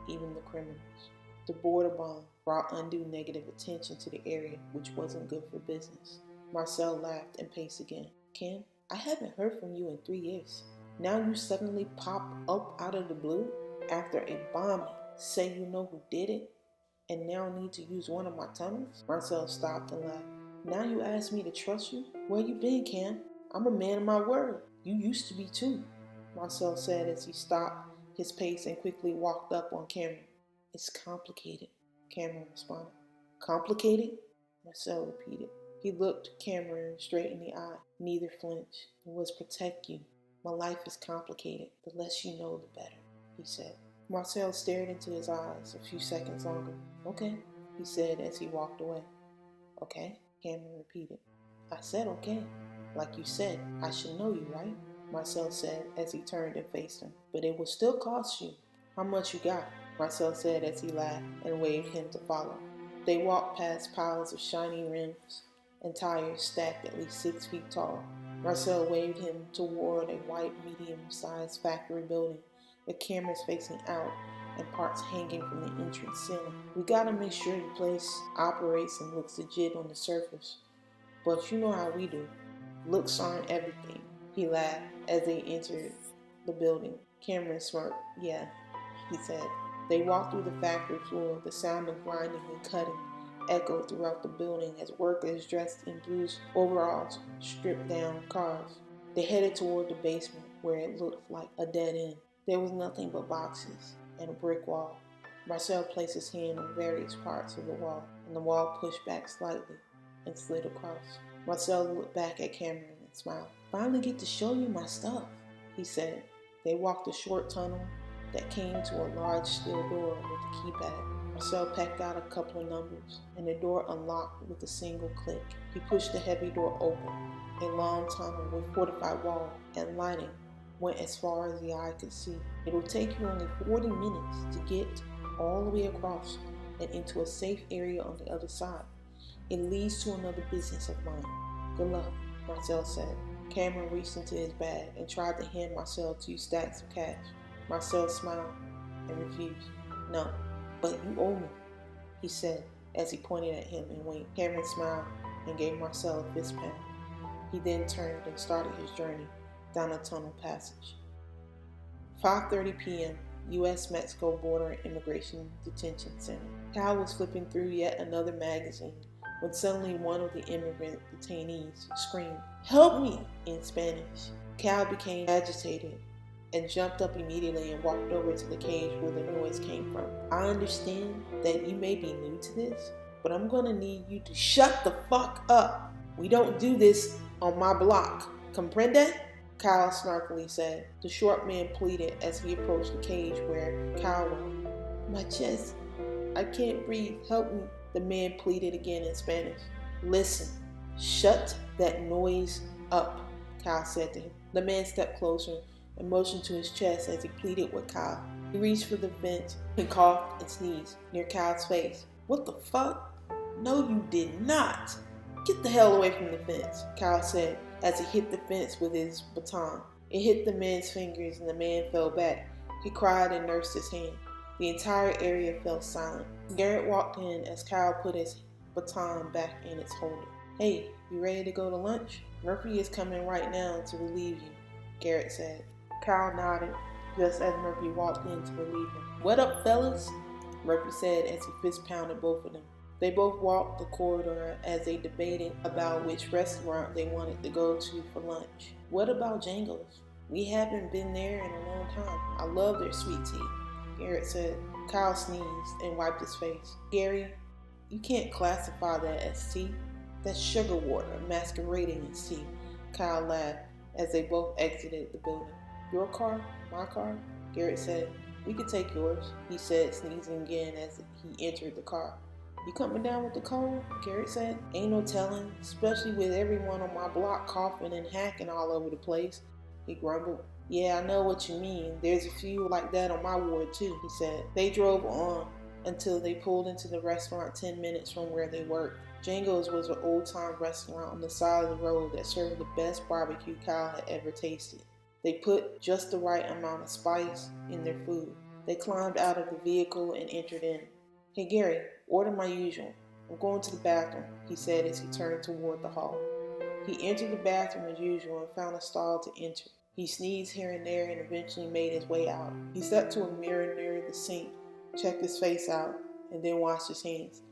even the criminals. The border bomb brought undue negative attention to the area, which wasn't good for business. Marcel laughed and paced again. "Kim, I haven't heard from you in 3 years. Now you suddenly pop up out of the blue after a bombing, say you know who did it, and now need to use one of my tunnels?" Marcel stopped and laughed. "Now you ask me to trust you? Where you been, Cam? I'm a man of my word. You used to be too," Marcel said as he stopped his pace and quickly walked up on Cameron. "It's complicated," Cameron responded. "Complicated?" Marcel repeated. He looked Cameron straight in the eye. Neither flinched. "It was protect you. My life is complicated. The less you know, the better," he said. Marcel stared into his eyes a few seconds longer. "Okay," he said as he walked away. "Okay," Cameron repeated. "I said okay. Like you said, I should know you, right?" Marcel said as he turned and faced him. "But it will still cost you. How much you got?" Marcel said as he laughed and waved him to follow. They walked past piles of shiny rims and tires stacked at least 6 feet tall. Marcel waved him toward a white, medium-sized factory building with cameras facing out and parts hanging from the entrance ceiling. We gotta make sure the place operates and looks legit on the surface. But you know how we do. Looks aren't everything. He laughed as they entered the building. Cameron smirked. Yeah, he said. They walked through the factory floor. The sound of grinding and cutting echoed throughout the building as workers dressed in blue overalls stripped down cars. They headed toward the basement where it looked like a dead end. There was nothing but boxes and a brick wall. Marcel placed his hand on various parts of the wall, and the wall pushed back slightly and slid across. Marcel looked back at Cameron and smiled. Finally get to show you my stuff, he said. They walked a short tunnel that came to a large steel door with a keypad. Marcel pecked out a couple of numbers, and the door unlocked with a single click. He pushed the heavy door open. A long tunnel with fortified wall and lighting went as far as the eye could see. It will take you only 40 minutes to get all the way across and into a safe area on the other side. It leads to another business of mine. Good luck, Marcel said. Cameron reached into his bag and tried to hand Marcel 2 stacks of cash. Marcel smiled and refused. No, but you owe me, he said as he pointed at him and winked. Cameron smiled and gave Marcel a fist pound. He then turned and started his journey down a tunnel passage. 5:30 p.m., U.S.-Mexico Border Immigration Detention Center. Cal was flipping through yet another magazine when suddenly one of the immigrant detainees screamed, "Help me!" in Spanish. Cal became agitated and jumped up immediately and walked over to the cage where the noise came from. I understand that you may be new to this, but I'm gonna need you to shut the fuck up. We don't do this on my block. Comprende? Kyle snarkily said. The short man pleaded as he approached the cage where Kyle was. My chest. I can't breathe. Help me. The man pleaded again in Spanish. Listen. Shut that noise up, Kyle said to him. The man stepped closer and motioned to his chest as he pleaded with Kyle. He reached for the vent and coughed and sneezed near Kyle's face. What the fuck? No, you did not. Get the hell away from the fence, Kyle said as he hit the fence with his baton. It hit the man's fingers and the man fell back. He cried and nursed his hand. The entire area fell silent. Garrett walked in as Kyle put his baton back in its holder. Hey, you ready to go to lunch? Murphy is coming right now to relieve you, Garrett said. Kyle nodded just as Murphy walked in to relieve him. What up, fellas? Murphy said as he fist pounded both of them. They both walked the corridor as they debated about which restaurant they wanted to go to for lunch. What about Django's? We haven't been there in a long time. I love their sweet tea, Garrett said. Kyle sneezed and wiped his face. Gary, you can't classify that as tea. That's sugar water masquerading as tea, Kyle laughed as they both exited the building. Your car? My car? Garrett said. We could take yours, he said, sneezing again as he entered the car. You coming down with the cold? Garrett said. Ain't no telling, especially with everyone on my block coughing and hacking all over the place, he grumbled. Yeah, I know what you mean. There's a few like that on my ward too, he said. They drove on until they pulled into the restaurant 10 minutes from where they worked. Django's was an old-time restaurant on the side of the road that served the best barbecue Kyle had ever tasted. They put just the right amount of spice in their food. They climbed out of the vehicle and entered in. Hey Gary, order my usual. I'm going to the bathroom, he said as he turned toward the hall. He entered the bathroom as usual and found a stall to enter. He sneezed here and there and eventually made his way out. He stepped to a mirror near the sink, checked his face out, and then washed his hands.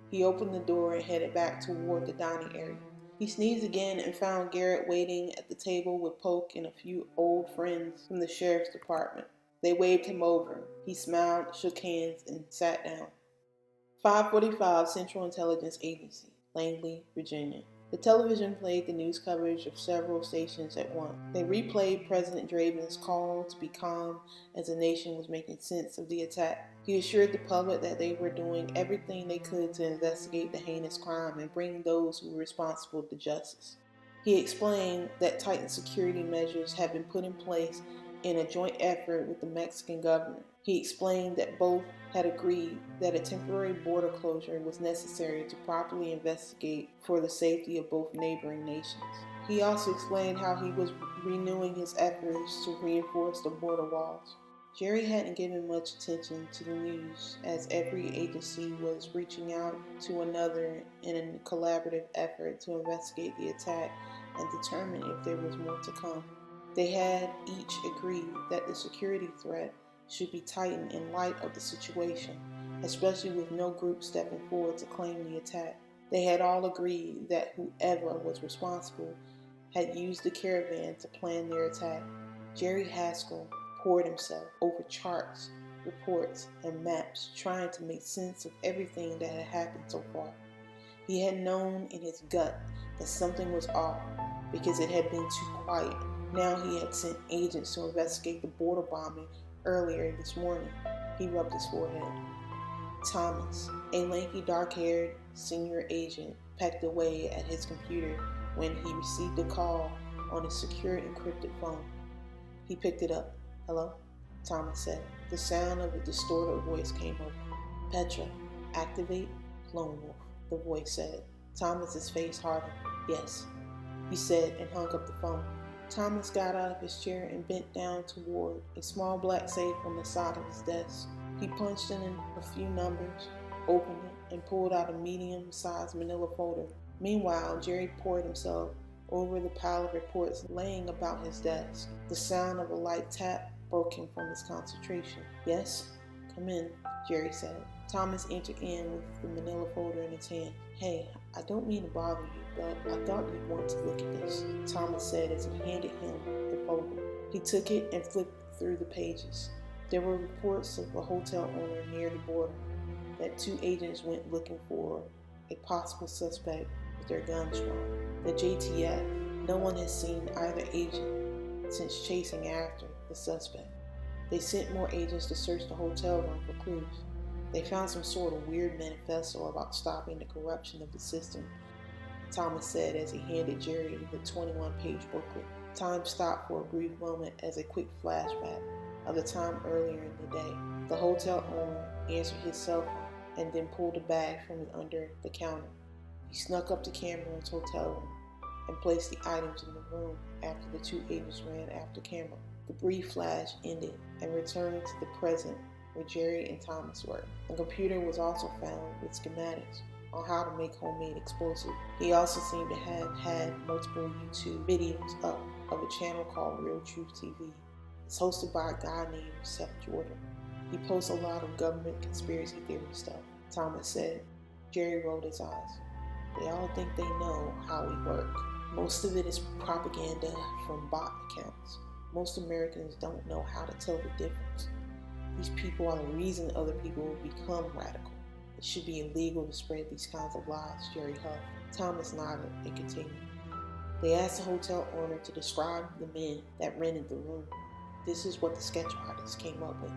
He opened the door and headed back toward the dining area. He sneezed again and found Garrett waiting at the table with Polk and a few old friends from the sheriff's department. They waved him over. He smiled, shook hands, and sat down. 545 Central Intelligence Agency, Langley, Virginia. The television played the news coverage of several stations at once. They replayed President Draven's call to be calm as the nation was making sense of the attack. He assured the public that they were doing everything they could to investigate the heinous crime and bring those who were responsible to justice. He explained that tightened security measures had been put in place in a joint effort with the Mexican government. He explained that both had agreed that a temporary border closure was necessary to properly investigate for the safety of both neighboring nations. He also explained how he was renewing his efforts to reinforce the border walls. Jerry hadn't given much attention to the news, as every agency was reaching out to another in a collaborative effort to investigate the attack and determine if there was more to come. They had each agreed that the security threat should be tightened in light of the situation, especially with no group stepping forward to claim the attack. They had all agreed that whoever was responsible had used the caravan to plan their attack. Jerry Haskell poured himself over charts, reports, and maps, trying to make sense of everything that had happened so far. He had known in his gut that something was off because it had been too quiet. Now he had sent agents to investigate the border bombing earlier this morning. He rubbed his forehead. Thomas, a lanky, dark-haired senior agent, pecked away at his computer when he received a call on his secure encrypted phone. He picked it up. "Hello?" Thomas said. The sound of a distorted voice came over. "Petra, activate Lone Wolf," the voice said. Thomas's face hardened. "Yes," he said, and hung up the phone. Thomas got out of his chair and bent down toward a small black safe on the side of his desk. He punched in a few numbers, opened it, and pulled out a medium-sized manila folder. Meanwhile, Jerry poured himself over the pile of reports laying about his desk. The sound of a light tap broke him from his concentration. "Yes? Come in," Jerry said. Thomas entered in with the manila folder in his hand. "Hey, I don't mean to bother you, but I thought you'd want to look at this," Thomas said as he handed him the folder. He took it and flipped through the pages. There were reports of a hotel owner near the border, that 2 agents went looking for a possible suspect with their guns drawn. The JTF, no one has seen either agent since chasing after the suspect. They sent more agents to search the hotel room for clues. They found some sort of weird manifesto about stopping the corruption of the system, Thomas said as he handed Jerry the 21-page booklet. Time stopped for a brief moment as a quick flashback of the time earlier in the day. The hotel owner answered his cell phone and then pulled a bag from under the counter. He snuck up to Cameron's hotel room and placed the items in the room after the 2 agents ran after Cameron. The brief flash ended and returned to the present where Jerry and Thomas were. The computer was also found with schematics on how to make homemade explosives. He also seemed to have had multiple YouTube videos up of a channel called Real Truth TV. It's hosted by a guy named Seth Jordan. He posts a lot of government conspiracy theory stuff, Thomas said. Jerry rolled his eyes. They all think they know how we work. Most of it is propaganda from bot accounts. Most Americans don't know how to tell the difference. These people are the reason other people will become radical. It should be illegal to spread these kinds of lies, Jerry huffed. Thomas nodded and continued. They asked the hotel owner to describe the men that rented the room. This is what the sketch artist came up with,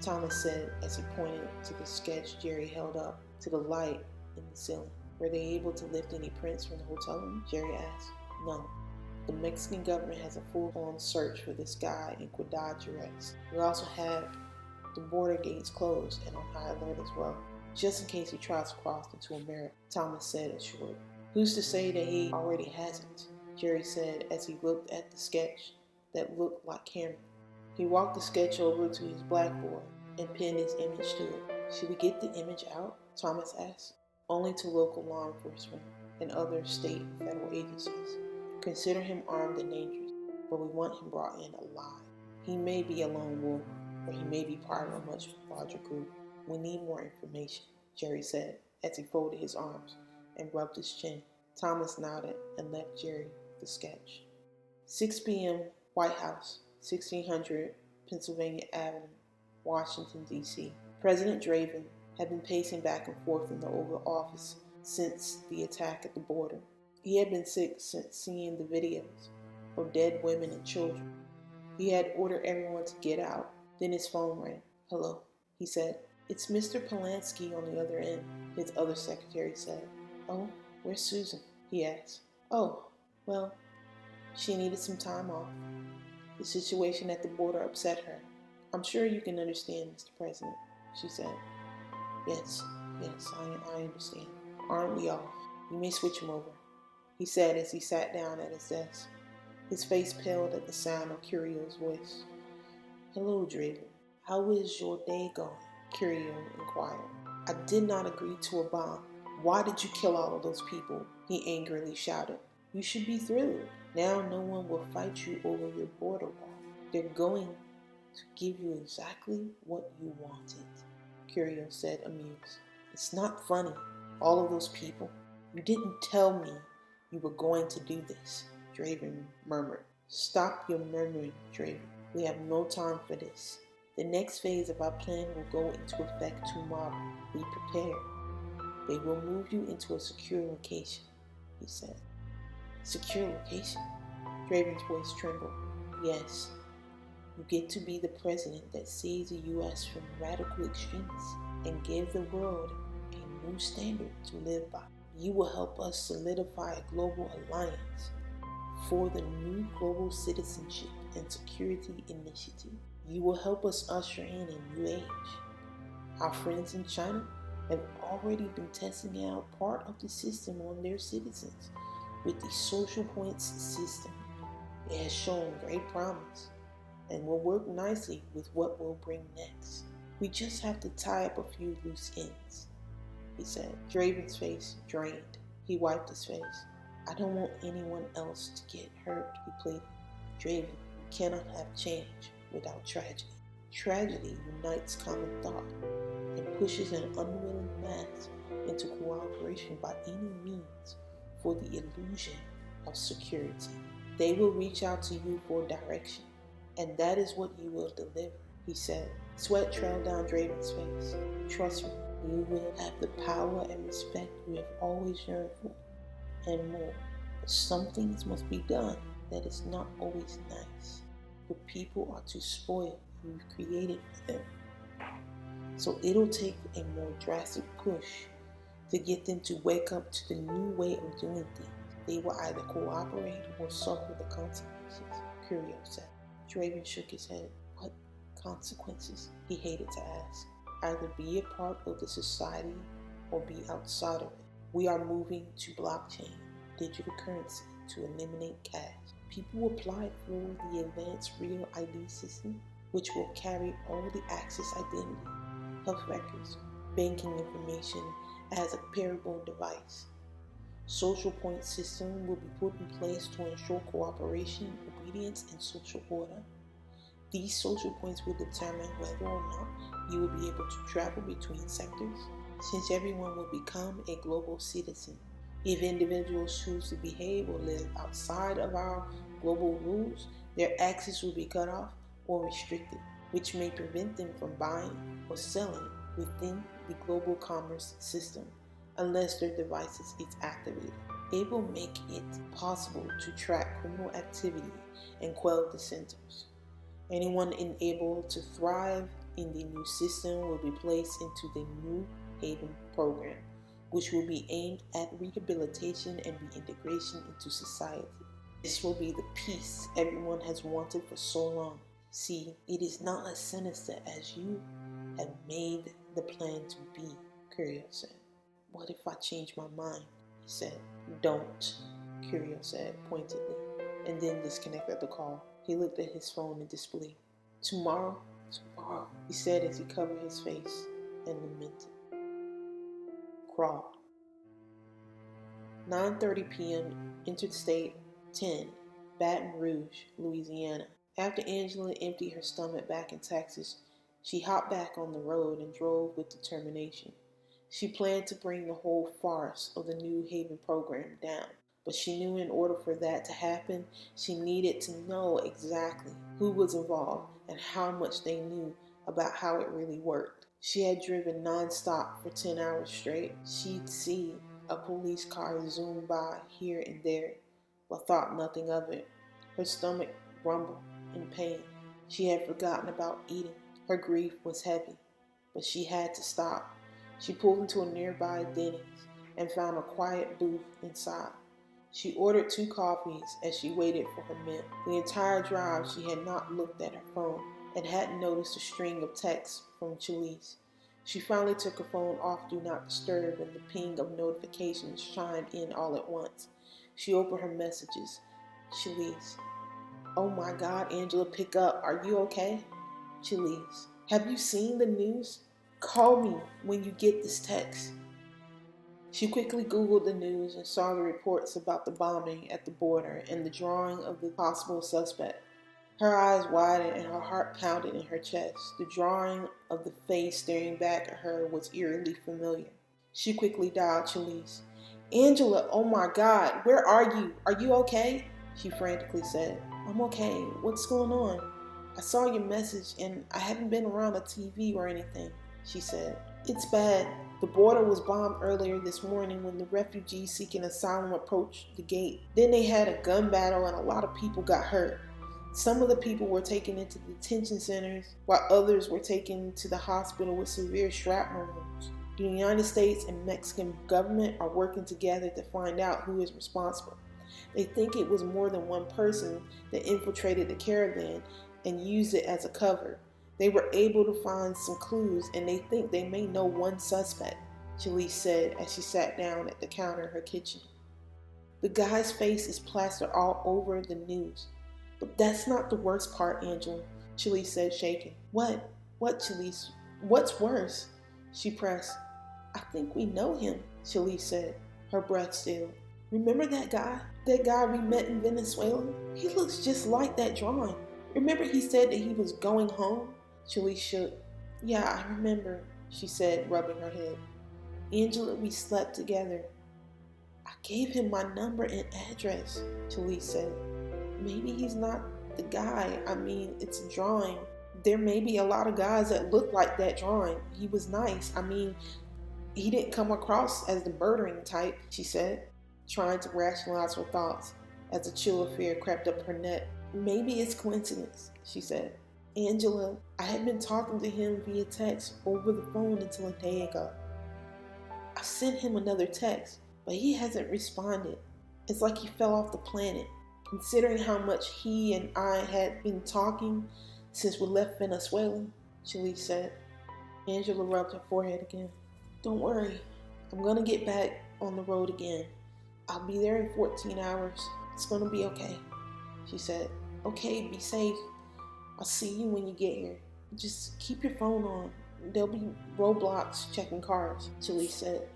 Thomas said as he pointed to the sketch Jerry held up to the light in the ceiling. Were they able to lift any prints from the hotel room? Jerry asked. No. The Mexican government has a full-on search for this guy in Ciudad Juarez. We also have the border gates closed and on high alert as well, just in case he tries to cross into America, Thomas said in short. Who's to say that he already hasn't? Jerry said as he looked at the sketch that looked like Cameron. He walked the sketch over to his blackboard and pinned his image to it. Should we get the image out? Thomas asked. Only to local law enforcement and other state and federal agencies. Consider him armed and dangerous, but we want him brought in alive. He may be a lone wolf, or he may be part of a much larger group. We need more information, Jerry said as he folded his arms and rubbed his chin. Thomas nodded and left Jerry the sketch. 6 p.m. White House, 1600 Pennsylvania Avenue, Washington, D.C. President Draven had been pacing back and forth in the Oval Office since the attack at the border. He had been sick since seeing the videos of dead women and children. He had ordered everyone to get out. Then his phone rang. Hello, he said. It's Mr. Polanski on the other end, his other secretary said. Oh, where's Susan? He asked. Oh, well, she needed some time off. The situation at the border upset her. I'm sure you can understand, Mr. President, she said. Yes, I understand. Aren't we all? You may switch him over, he said as he sat down at his desk. His face paled at the sound of Curio's voice. Hello, Draven. How is your day going? Curio inquired. I did not agree to a bomb. Why did you kill all of those people? He angrily shouted. You should be thrilled. Now no one will fight you over your border wall. They're going to give you exactly what you wanted, Curio said, amused. It's not funny. All of those people. You didn't tell me you were going to do this, Draven murmured. Stop your murmuring, Draven. We have no time for this. The next phase of our plan will go into effect tomorrow. Be prepared. They will move you into a secure location, he said. Secure location? Draven's voice trembled. Yes. You get to be the president that saves the U.S. from radical extremists and gives the world a new standard to live by. You will help us solidify a global alliance for the new global citizenship and security initiative. You will help us usher in a new age. Our friends in China have already been testing out part of the system on their citizens with the social points system. It has shown great promise and will work nicely with what we'll bring next. We just have to tie up a few loose ends, he said. Draven's face drained. He wiped his face. I don't want anyone else to get hurt, he pleaded. Draven, you cannot have change without tragedy. Tragedy unites common thought and pushes an unwilling mass into cooperation by any means for the illusion of security. They will reach out to you for direction, and that is what you will deliver, he said. Sweat trailed down Draven's face. Trust me, you will have the power and respect you have always yearned for, and more. But some things must be done that is not always nice. But people are too spoiled. You've created for them. So it'll take a more drastic push to get them to wake up to the new way of doing things. They will either cooperate or suffer the consequences, Curio said. Draven shook his head. What consequences? He hated to ask. Either be a part of the society or be outside of it. We are moving to blockchain, digital currency, to eliminate cash. People apply for the advanced real ID system, which will carry all the access identity, health records, banking information as a pairable device. Social point system will be put in place to ensure cooperation, obedience, and social order. These social points will determine whether or not you will be able to travel between sectors, since everyone will become a global citizen. If individuals choose to behave or live outside of our global rules, their access will be cut off or restricted, which may prevent them from buying or selling within the global commerce system unless their devices is activated. It will make it possible to track criminal activity and quell dissenters. Anyone unable to thrive in the new system will be placed into the New Haven program, which will be aimed at rehabilitation and reintegration into society. This will be the peace everyone has wanted for so long. See, it is not as sinister as you have made the plan to be, Curio said. What if I change my mind? He said. Don't, Curio said pointedly, and then disconnected the call. He looked at his phone in disbelief. Tomorrow, he said as he covered his face and lamented. Crawl. 9:30 p.m. Interstate 10, Baton Rouge, Louisiana. After Angela emptied her stomach back in Texas, she hopped back on the road and drove with determination. She planned to bring the whole farce of the New Haven program down, but she knew in order for that to happen, she needed to know exactly who was involved and how much they knew about how it really worked. She had driven nonstop for 10 hours straight. She'd see a police car zoom by here and there, but thought nothing of it. Her stomach rumbled in pain. She had forgotten about eating. Her grief was heavy, but she had to stop. She pulled into a nearby Denny's and found a quiet booth inside. She ordered 2 coffees as she waited for her meal. The entire drive she had not looked at her phone and hadn't noticed a string of texts from Chalise. She finally took her phone off Do Not Disturb and the ping of notifications chimed in all at once. She opened her messages. Chalise. Oh my God, Angela, pick up. Are you okay? Chalise. Have you seen the news? Call me when you get this text. She quickly Googled the news and saw the reports about the bombing at the border and the drawing of the possible suspect. Her eyes widened and her heart pounded in her chest. The drawing of the face staring back at her was eerily familiar. She quickly dialed Chalise. Angela, oh my God, where are you? Are you okay? She frantically said. I'm okay. What's going on? I saw your message and I haven't been around the TV or anything, she said. It's bad. The border was bombed earlier this morning when the refugees seeking asylum approached the gate. Then they had a gun battle and a lot of people got hurt. Some of the people were taken into detention centers, while others were taken to the hospital with severe shrapnel wounds. The United States and Mexican government are working together to find out who is responsible. They think it was more than one person that infiltrated the caravan and used it as a cover. They were able to find some clues and they think they may know one suspect, Chalise said as she sat down at the counter in her kitchen. The guy's face is plastered all over the news. But that's not the worst part, Angela, Chalise said, shaking. What? What, Chalise? What's worse? She pressed. I think we know him, Chalise said, her breath stilled. Remember that guy? That guy we met in Venezuela? He looks just like that drawing. Remember he said that he was going home? Chalise shook. Yeah, I remember, she said, rubbing her head. Angela, we slept together. I gave him my number and address, Chalise said. Maybe he's not the guy. I mean, it's a drawing. There may be a lot of guys that look like that drawing. He was nice. I mean, he didn't come across as the murdering type, she said, trying to rationalize her thoughts as a chill of fear crept up her neck. Maybe it's coincidence, she said. Angela, I had been talking to him via text over the phone until a day ago. I sent him another text, but he hasn't responded. It's like he fell off the planet. Considering how much he and I had been talking since we left Venezuela, Chalise said. Angela rubbed her forehead again. Don't worry, I'm gonna get back on the road again. I'll be there in 14 hours. It's gonna be okay, she said. Okay, be safe. I'll see you when you get here. Just keep your phone on. There'll be roadblocks checking cars, Chalise said.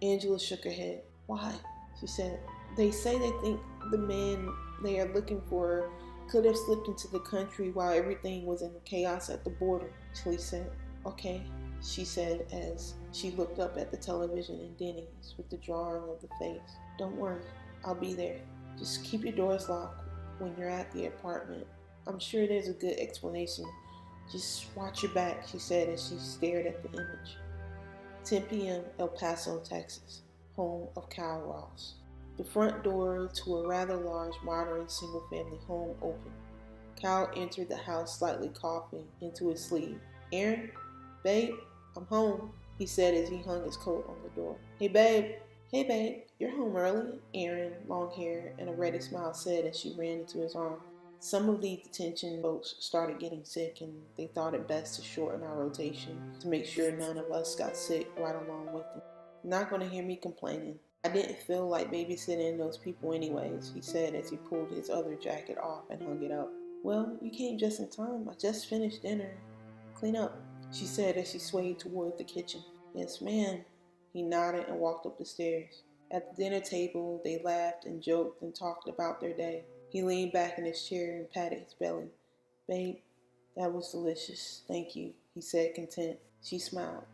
Angela shook her head. Why? She said. They say they think the man they are looking for could have slipped into the country while everything was in chaos at the border, Chalise said. Okay, she said as she looked up at the television in Denny's with the drawing of the face. Don't worry, I'll be there. Just keep your doors locked when you're at the apartment. I'm sure there's a good explanation. Just watch your back, she said as she stared at the image. 10 p.m., El Paso, Texas, home of Kyle Ross. The front door to a rather large modern single-family home opened. Kyle entered the house slightly coughing into his sleeve. Aaron? Babe? I'm home, he said as he hung his coat on the door. Hey, babe. Hey, babe. You're home early, Aaron, long hair and a ready smile said as she ran into his arm. Some of the detention folks started getting sick and they thought it best to shorten our rotation to make sure none of us got sick right along with them. You're not going to hear me complaining. I didn't feel like babysitting those people anyways, he said as he pulled his other jacket off and hung it up. Well, you came just in time. I just finished dinner. Clean up, she said as she swayed toward the kitchen. Yes, ma'am. He nodded and walked up the stairs. At the dinner table, they laughed and joked and talked about their day. He leaned back in his chair and patted his belly. Babe, that was delicious. Thank you, he said, content. She smiled.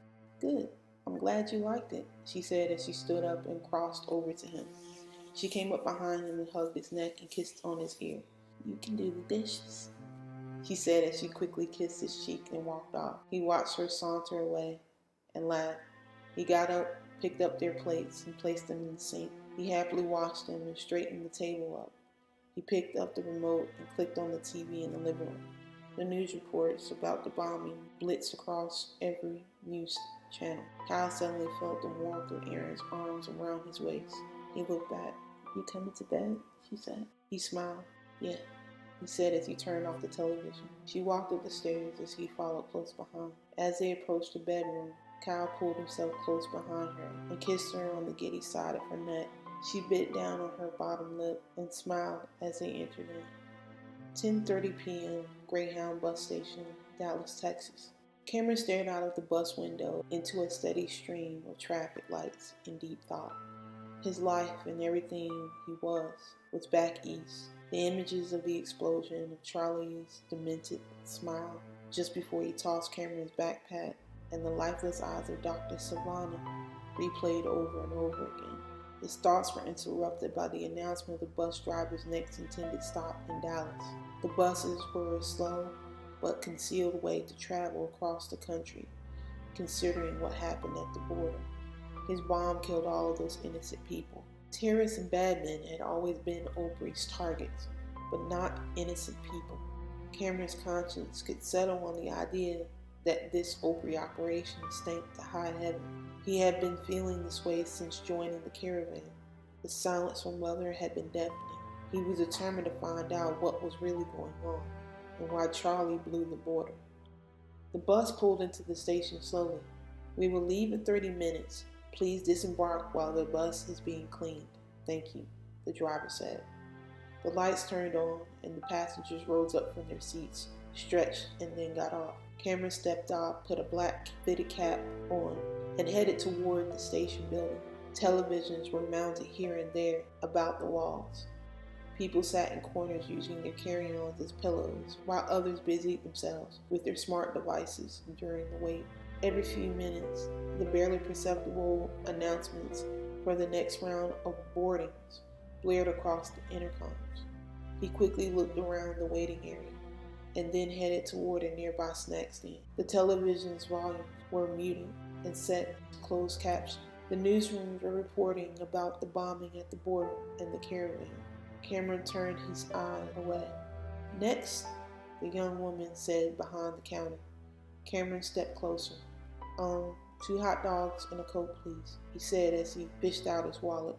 Good. I'm glad you liked it, she said as she stood up and crossed over to him. She came up behind him and hugged his neck and kissed on his ear. You can do the dishes, she said as she quickly kissed his cheek and walked off. He watched her saunter away and laughed. He got up, picked up their plates, and placed them in the sink. He happily washed them and straightened the table up. He picked up the remote and clicked on the TV in the living room. The news reports about the bombing blitzed across every news channel. Kyle suddenly felt the warmth of Aaron's arms around his waist. He looked back. You coming to bed? She said. He smiled. Yeah, he said as he turned off the television. She walked up the stairs as he followed close behind. As they approached the bedroom, Kyle pulled himself close behind her and kissed her on the giddy side of her neck. She bit down on her bottom lip and smiled as they entered in. 10:30 p.m., Greyhound bus station, Dallas, Texas. Cameron stared out of the bus window into a steady stream of traffic lights in deep thought. His life and everything he was back east. The images of the explosion, of Charlie's demented smile just before he tossed Cameron's backpack, and the lifeless eyes of Dr. Savannah replayed over and over again. His thoughts were interrupted by the announcement of the bus driver's next intended stop in Dallas. The buses were a slow but concealed way to travel across the country, considering what happened at the border. His bomb killed all of those innocent people. Terrorists and bad men had always been Aubrey's targets, but not innocent people. Cameron's conscience could settle on the idea that this Aubrey operation stank to high heaven. He had been feeling this way since joining the caravan. The silence from Mother had been deafening. He was determined to find out what was really going on and why Charlie blew the border. The bus pulled into the station slowly. "We will leave in 30 minutes. Please disembark while the bus is being cleaned. Thank you," the driver said. The lights turned on and the passengers rose up from their seats, stretched, and then got off. Cameron stepped off, put a black fitted cap on, and headed toward the station building. Televisions were mounted here and there about the walls. People sat in corners using their carry-ons as pillows, while others busied themselves with their smart devices during the wait. Every few minutes, the barely perceptible announcements for the next round of boardings blared across the intercoms. He quickly looked around the waiting area and then headed toward a nearby snack stand. The television's volumes were muted and set to closed caption. The newsrooms were reporting about the bombing at the border and the caravan. Cameron turned his eye away. "Next," the young woman said behind the counter. Cameron stepped closer. 2 hot dogs and a Coke, please," he said as he fished out his wallet.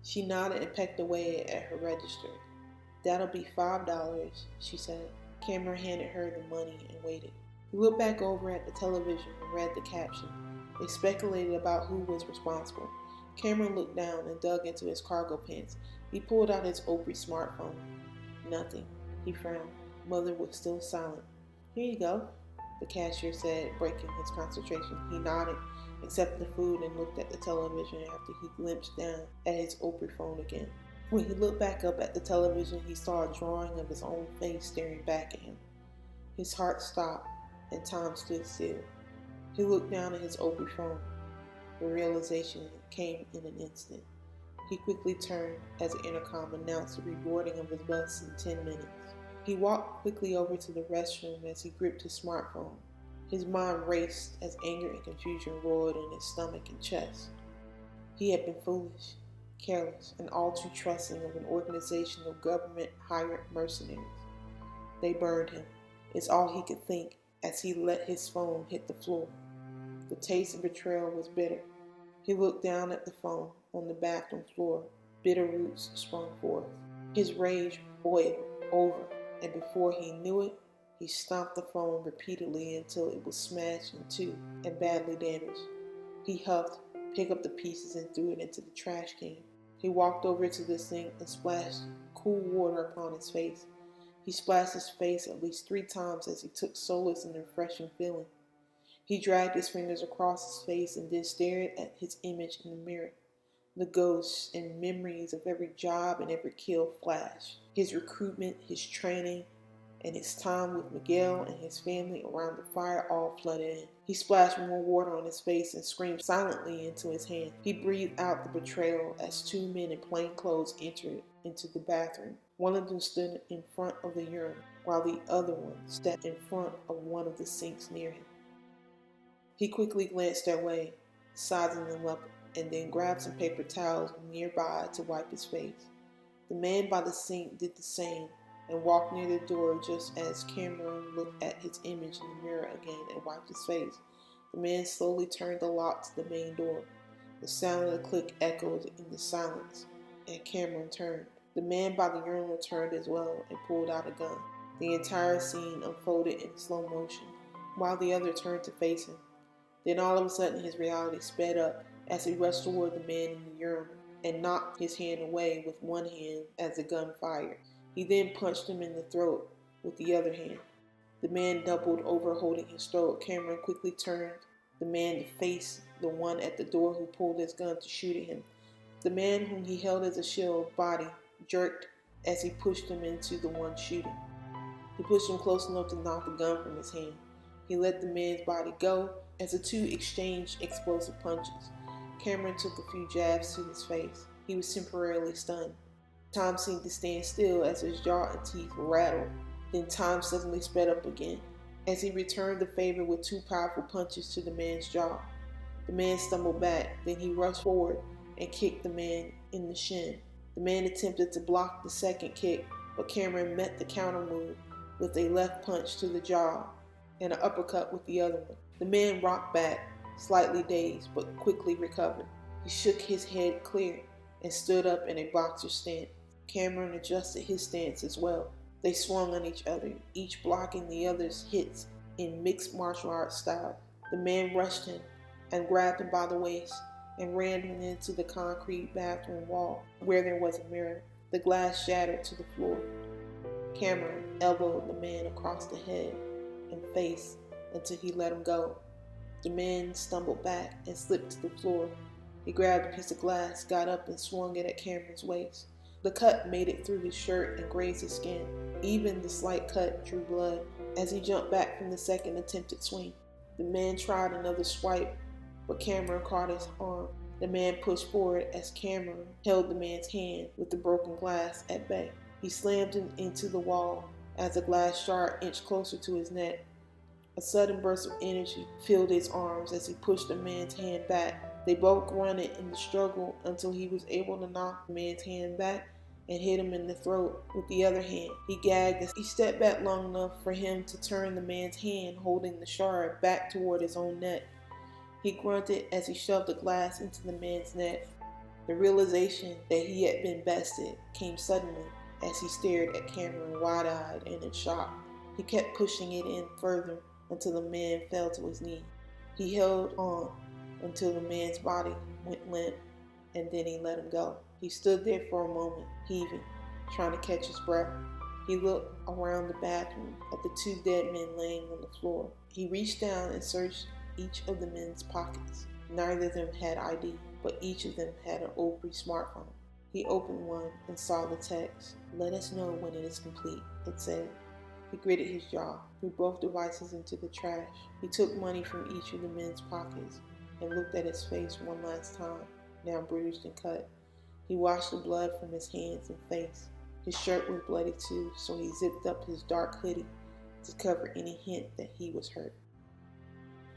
She nodded and pecked away at her register. "That'll be $5, she said. Cameron handed her the money and waited. He looked back over at the television and read the caption. They speculated about who was responsible. Cameron looked down and dug into his cargo pants. He pulled out his Opry smartphone. Nothing. He frowned. Mother was still silent. "Here you go," the cashier said, breaking his concentration. He nodded, accepted the food, and looked at the television after he glimpsed down at his Opry phone again. When he looked back up at the television, he saw a drawing of his own face staring back at him. His heart stopped, and time stood still. He looked down at his Opry phone. The realization came in an instant. He quickly turned as the intercom announced the reboarding of his bus in 10 minutes. He walked quickly over to the restroom as he gripped his smartphone. His mind raced as anger and confusion roared in his stomach and chest. He had been foolish, careless, and all too trusting of an organization of government-hired mercenaries. They burned him. It's all he could think as he let his phone hit the floor. The taste of betrayal was bitter. He looked down at the phone on the bathroom floor. Bitter roots sprung forth. His rage boiled over, and before he knew it, he stomped the phone repeatedly until it was smashed in two and badly damaged. He huffed, picked up the pieces, and threw it into the trash can. He walked over to the sink and splashed cool water upon his face. He splashed his face at least 3 times as he took solace in the refreshing feeling. He dragged his fingers across his face and then stared at his image in the mirror. The ghosts and memories of every job and every kill flashed. His recruitment, his training, and his time with Miguel and his family around the fire all flooded in. He splashed more water on his face and screamed silently into his hand. He breathed out the betrayal as 2 men in plain clothes entered into the bathroom. One of them stood in front of the urinal, while the other one stepped in front of one of the sinks near him. He quickly glanced their way, sizing them up, and then grabbed some paper towels nearby to wipe his face. The man by the sink did the same and walked near the door just as Cameron looked at his image in the mirror again and wiped his face. The man slowly turned the lock to the main door. The sound of the click echoed in the silence, and Cameron turned. The man by the urinal turned as well and pulled out a gun. The entire scene unfolded in slow motion, while the other turned to face him. Then all of a sudden his reality sped up as he rushed toward the man in the urinal and knocked his hand away with one hand as the gun fired. He then punched him in the throat with the other hand. The man doubled over, holding his throat. Cameron quickly turned the man to face the one at the door who pulled his gun to shoot at him. The man whom he held as a shield body jerked as he pushed him into the one shooting. He pushed him close enough to knock the gun from his hand. He let the man's body go as the two exchanged explosive punches. Cameron took a few jabs to his face. He was temporarily stunned. Time seemed to stand still as his jaw and teeth rattled. Then time suddenly sped up again as he returned the favor with two powerful punches to the man's jaw. The man stumbled back, then he rushed forward and kicked the man in the shin. The man attempted to block the second kick, but Cameron met the counter move with a left punch to the jaw and an uppercut with the other one. The man rocked back, slightly dazed, but quickly recovered. He shook his head clear and stood up in a boxer stance. Cameron adjusted his stance as well. They swung on each other, each blocking the other's hits in mixed martial arts style. The man rushed him and grabbed him by the waist and ran him into the concrete bathroom wall where there was a mirror. The glass shattered to the floor. Cameron elbowed the man across the head and face until he let him go. The man stumbled back and slipped to the floor. He grabbed a piece of glass, got up, and swung it at Cameron's waist. The cut made it through his shirt and grazed his skin. Even the slight cut drew blood as he jumped back from the second attempted swing. The man tried another swipe, but Cameron caught his arm. The man pushed forward as Cameron held the man's hand with the broken glass at bay. He slammed him into the wall as the glass shard inched closer to his neck. A sudden burst of energy filled his arms as he pushed the man's hand back. They both grunted in the struggle until he was able to knock the man's hand back and hit him in the throat with the other hand. He gagged as he stepped back long enough for him to turn the man's hand holding the shard back toward his own neck. He grunted as he shoved the glass into the man's neck. The realization that he had been bested came suddenly as he stared at Cameron wide-eyed and in shock. He kept pushing it in further until the man fell to his knee. He held on until the man's body went limp, and then he let him go. He stood there for a moment, heaving, trying to catch his breath. He looked around the bathroom at the two dead men laying on the floor. He reached down and searched each of the men's pockets. Neither of them had ID, but each of them had an Opry smartphone. He opened one and saw the text. "Let us know when it is complete," it said. He gritted his jaw, threw both devices into the trash. He took money from each of the men's pockets and looked at his face one last time, now bruised and cut. He washed the blood from his hands and face. His shirt was bloody too, so he zipped up his dark hoodie to cover any hint that he was hurt.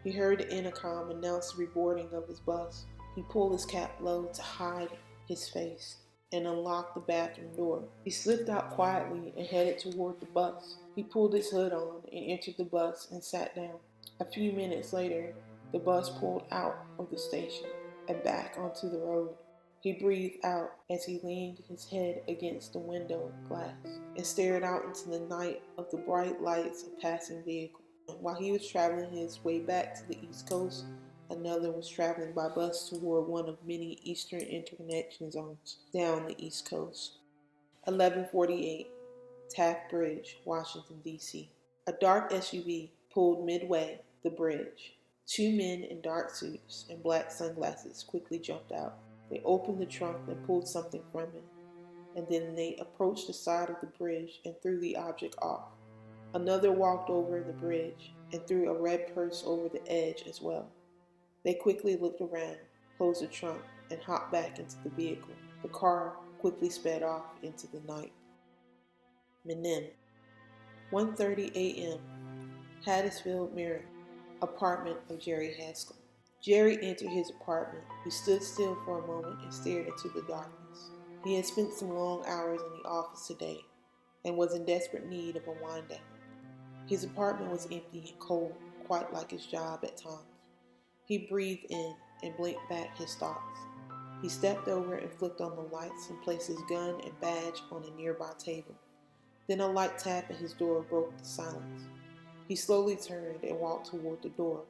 He heard the intercom announce the reboarding of his bus. He pulled his cap low to hide his face and unlocked the bathroom door. He slipped out quietly and headed toward the bus. He pulled his hood on and entered the bus and sat down. A few minutes later, the bus pulled out of the station and back onto the road. He breathed out as he leaned his head against the window glass and stared out into the night of the bright lights of passing vehicles. While he was traveling his way back to the East Coast, another was traveling by bus toward one of many eastern interconnection zones down the East Coast. 11:48, Taft Bridge, Washington, D.C. A dark SUV pulled midway the bridge. Two men in dark suits and black sunglasses quickly jumped out. They opened the trunk and pulled something from it, and then they approached the side of the bridge and threw the object off. Another walked over the bridge and threw a red purse over the edge as well. They quickly looked around, closed the trunk, and hopped back into the vehicle. The car quickly sped off into the night. Menem, 1:30 a.m., Hattiesville, Maryland, apartment of Jerry Haskell. Jerry entered his apartment. He stood still for a moment and stared into the darkness. He had spent some long hours in the office today and was in desperate need of a wind down. His apartment was empty and cold, quite like his job at times. He breathed in and blinked back his thoughts. He stepped over and flicked on the lights and placed his gun and badge on a nearby table. Then a light tap at his door broke the silence. He slowly turned and walked toward the door,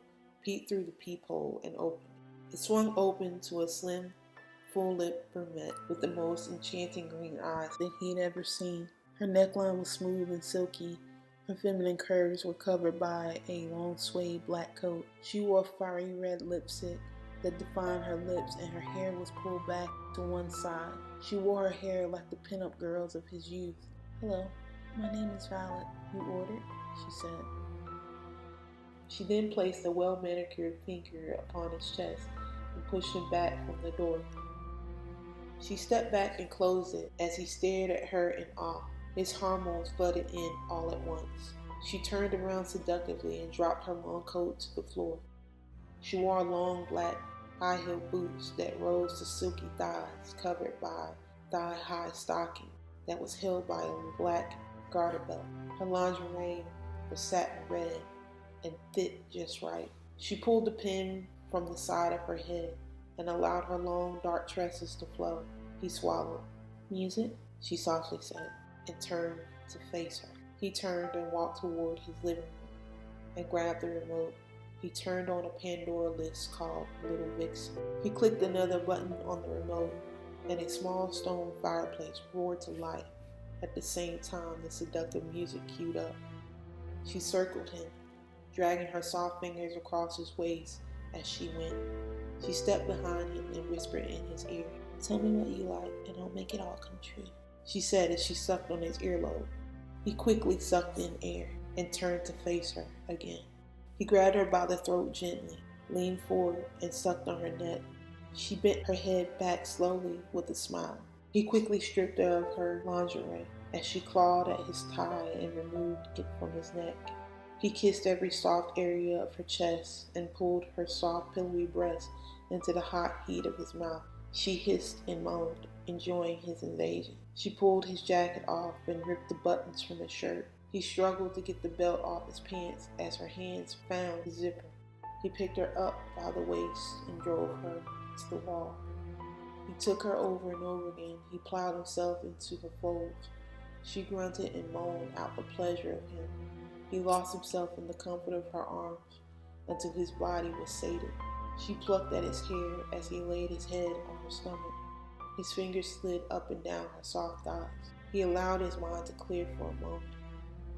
peeked through the peephole, and opened it. It swung open to a slim, full-lipped brunette with the most enchanting green eyes that he had ever seen. Her neckline was smooth and silky, Her feminine curves were covered by a long suede black coat. She wore fiery red lipstick that defined her lips, and her hair was pulled back to one side. She wore her hair like the pinup girls of his youth. "Hello, my name is Violet. You ordered?" she said. She then placed a well-manicured finger upon his chest and pushed him back from the door. She stepped back and closed it as he stared at her in awe. His hormones flooded in all at once. She turned around seductively and dropped her long coat to the floor. She wore long black high-heeled boots that rose to silky thighs covered by thigh-high stocking that was held by a black garter belt. Her lingerie was satin red and fit just right. She pulled the pin from the side of her head and allowed her long dark tresses to flow. He swallowed. "Music?" she softly said, and turned to face her. He turned and walked toward his living room and grabbed the remote. He turned on a Pandora list called Little Vixen. He clicked another button on the remote, and a small stone fireplace roared to life at the same time the seductive music queued up. She circled him, dragging her soft fingers across his waist as she went. She stepped behind him and whispered in his ear, "Tell me what you like, and I'll make it all come true," she said as she sucked on his earlobe. He quickly sucked in air and turned to face her again. He grabbed her by the throat gently, leaned forward, and sucked on her neck. She bent her head back slowly with a smile. He quickly stripped her of her lingerie as she clawed at his tie and removed it from his neck. He kissed every soft area of her chest and pulled her soft, pillowy breast into the hot heat of his mouth. She hissed and moaned, enjoying his invasion. She pulled his jacket off and ripped the buttons from his shirt. He struggled to get the belt off his pants as her hands found the zipper. He picked her up by the waist and drove her to the wall. He took her over and over again. He plowed himself into her folds. She grunted and moaned out the pleasure of him. He lost himself in the comfort of her arms until his body was sated. She plucked at his hair as he laid his head on her stomach. His fingers slid up and down her soft thighs. He allowed his mind to clear for a moment.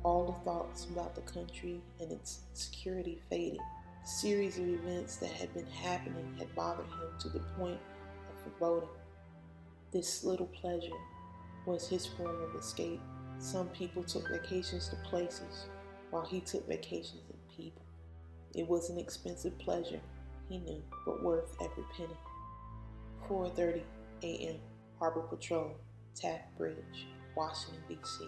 All the thoughts about the country and its security faded. The series of events that had been happening had bothered him to the point of foreboding. This little pleasure was his form of escape. Some people took vacations to places, while he took vacations in people. It was an expensive pleasure, he knew, but worth every penny. 4:30 a.m. Harbor Patrol, Taft Bridge, Washington, D.C.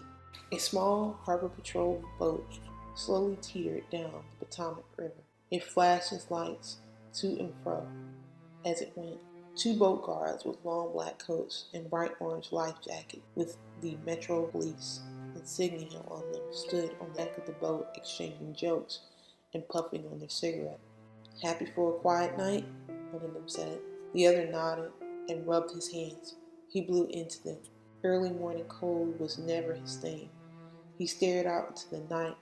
A small Harbor Patrol boat slowly teetered down the Potomac River. It flashed its lights to and fro as it went. Two boat guards with long black coats and bright orange life jackets with the Metro Police insignia on them stood on the deck of the boat exchanging jokes and puffing on their cigarette. "Happy for a quiet night?" one of them said. The other nodded and rubbed his hands. He blew into them. Early morning cold was never his thing. He stared out into the night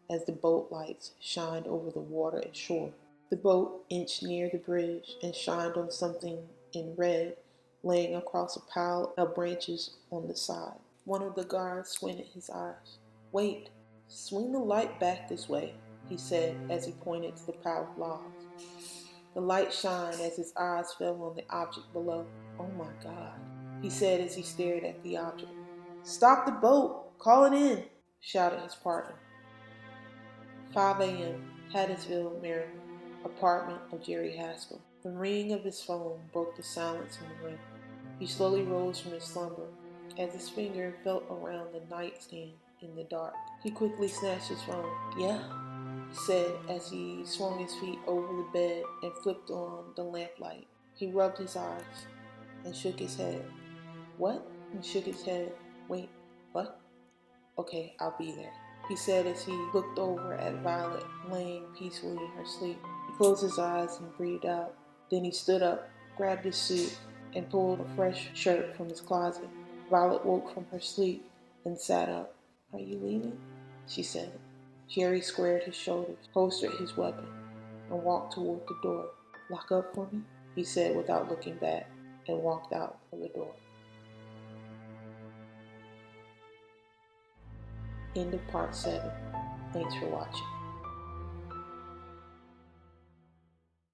as the boat lights shined over the water and shore. The boat inched near the bridge and shined on something in red laying across a pile of branches on the side. One of the guards squinted his eyes. "Wait, swing the light back this way," he said as he pointed to the pile of logs. The light shined as his eyes fell on the object below. "Oh my God," he said as he stared at the object. "Stop the boat! Call it in!" shouted his partner. 5 a.m., Hattiesville, Maryland, apartment of Jerry Haskell. The ringing of his phone broke the silence in the room. He slowly rose from his slumber as his finger felt around the nightstand in the dark. He quickly snatched his phone. "Yeah?" he said as he swung his feet over the bed and flipped on the lamplight. He rubbed his eyes and shook his head. "What?" He shook his head. "Wait, what? Okay, I'll be there," he said as he looked over at Violet laying peacefully in her sleep. He closed his eyes and breathed out. Then he stood up, grabbed his suit, and pulled a fresh shirt from his closet. Violet woke from her sleep and sat up. "Are you leaving?" she said. Jerry squared his shoulders, holstered his weapon, and walked toward the door. "Lock up for me?" he said without looking back, and walked out of the door. End of part 7. Thanks for watching.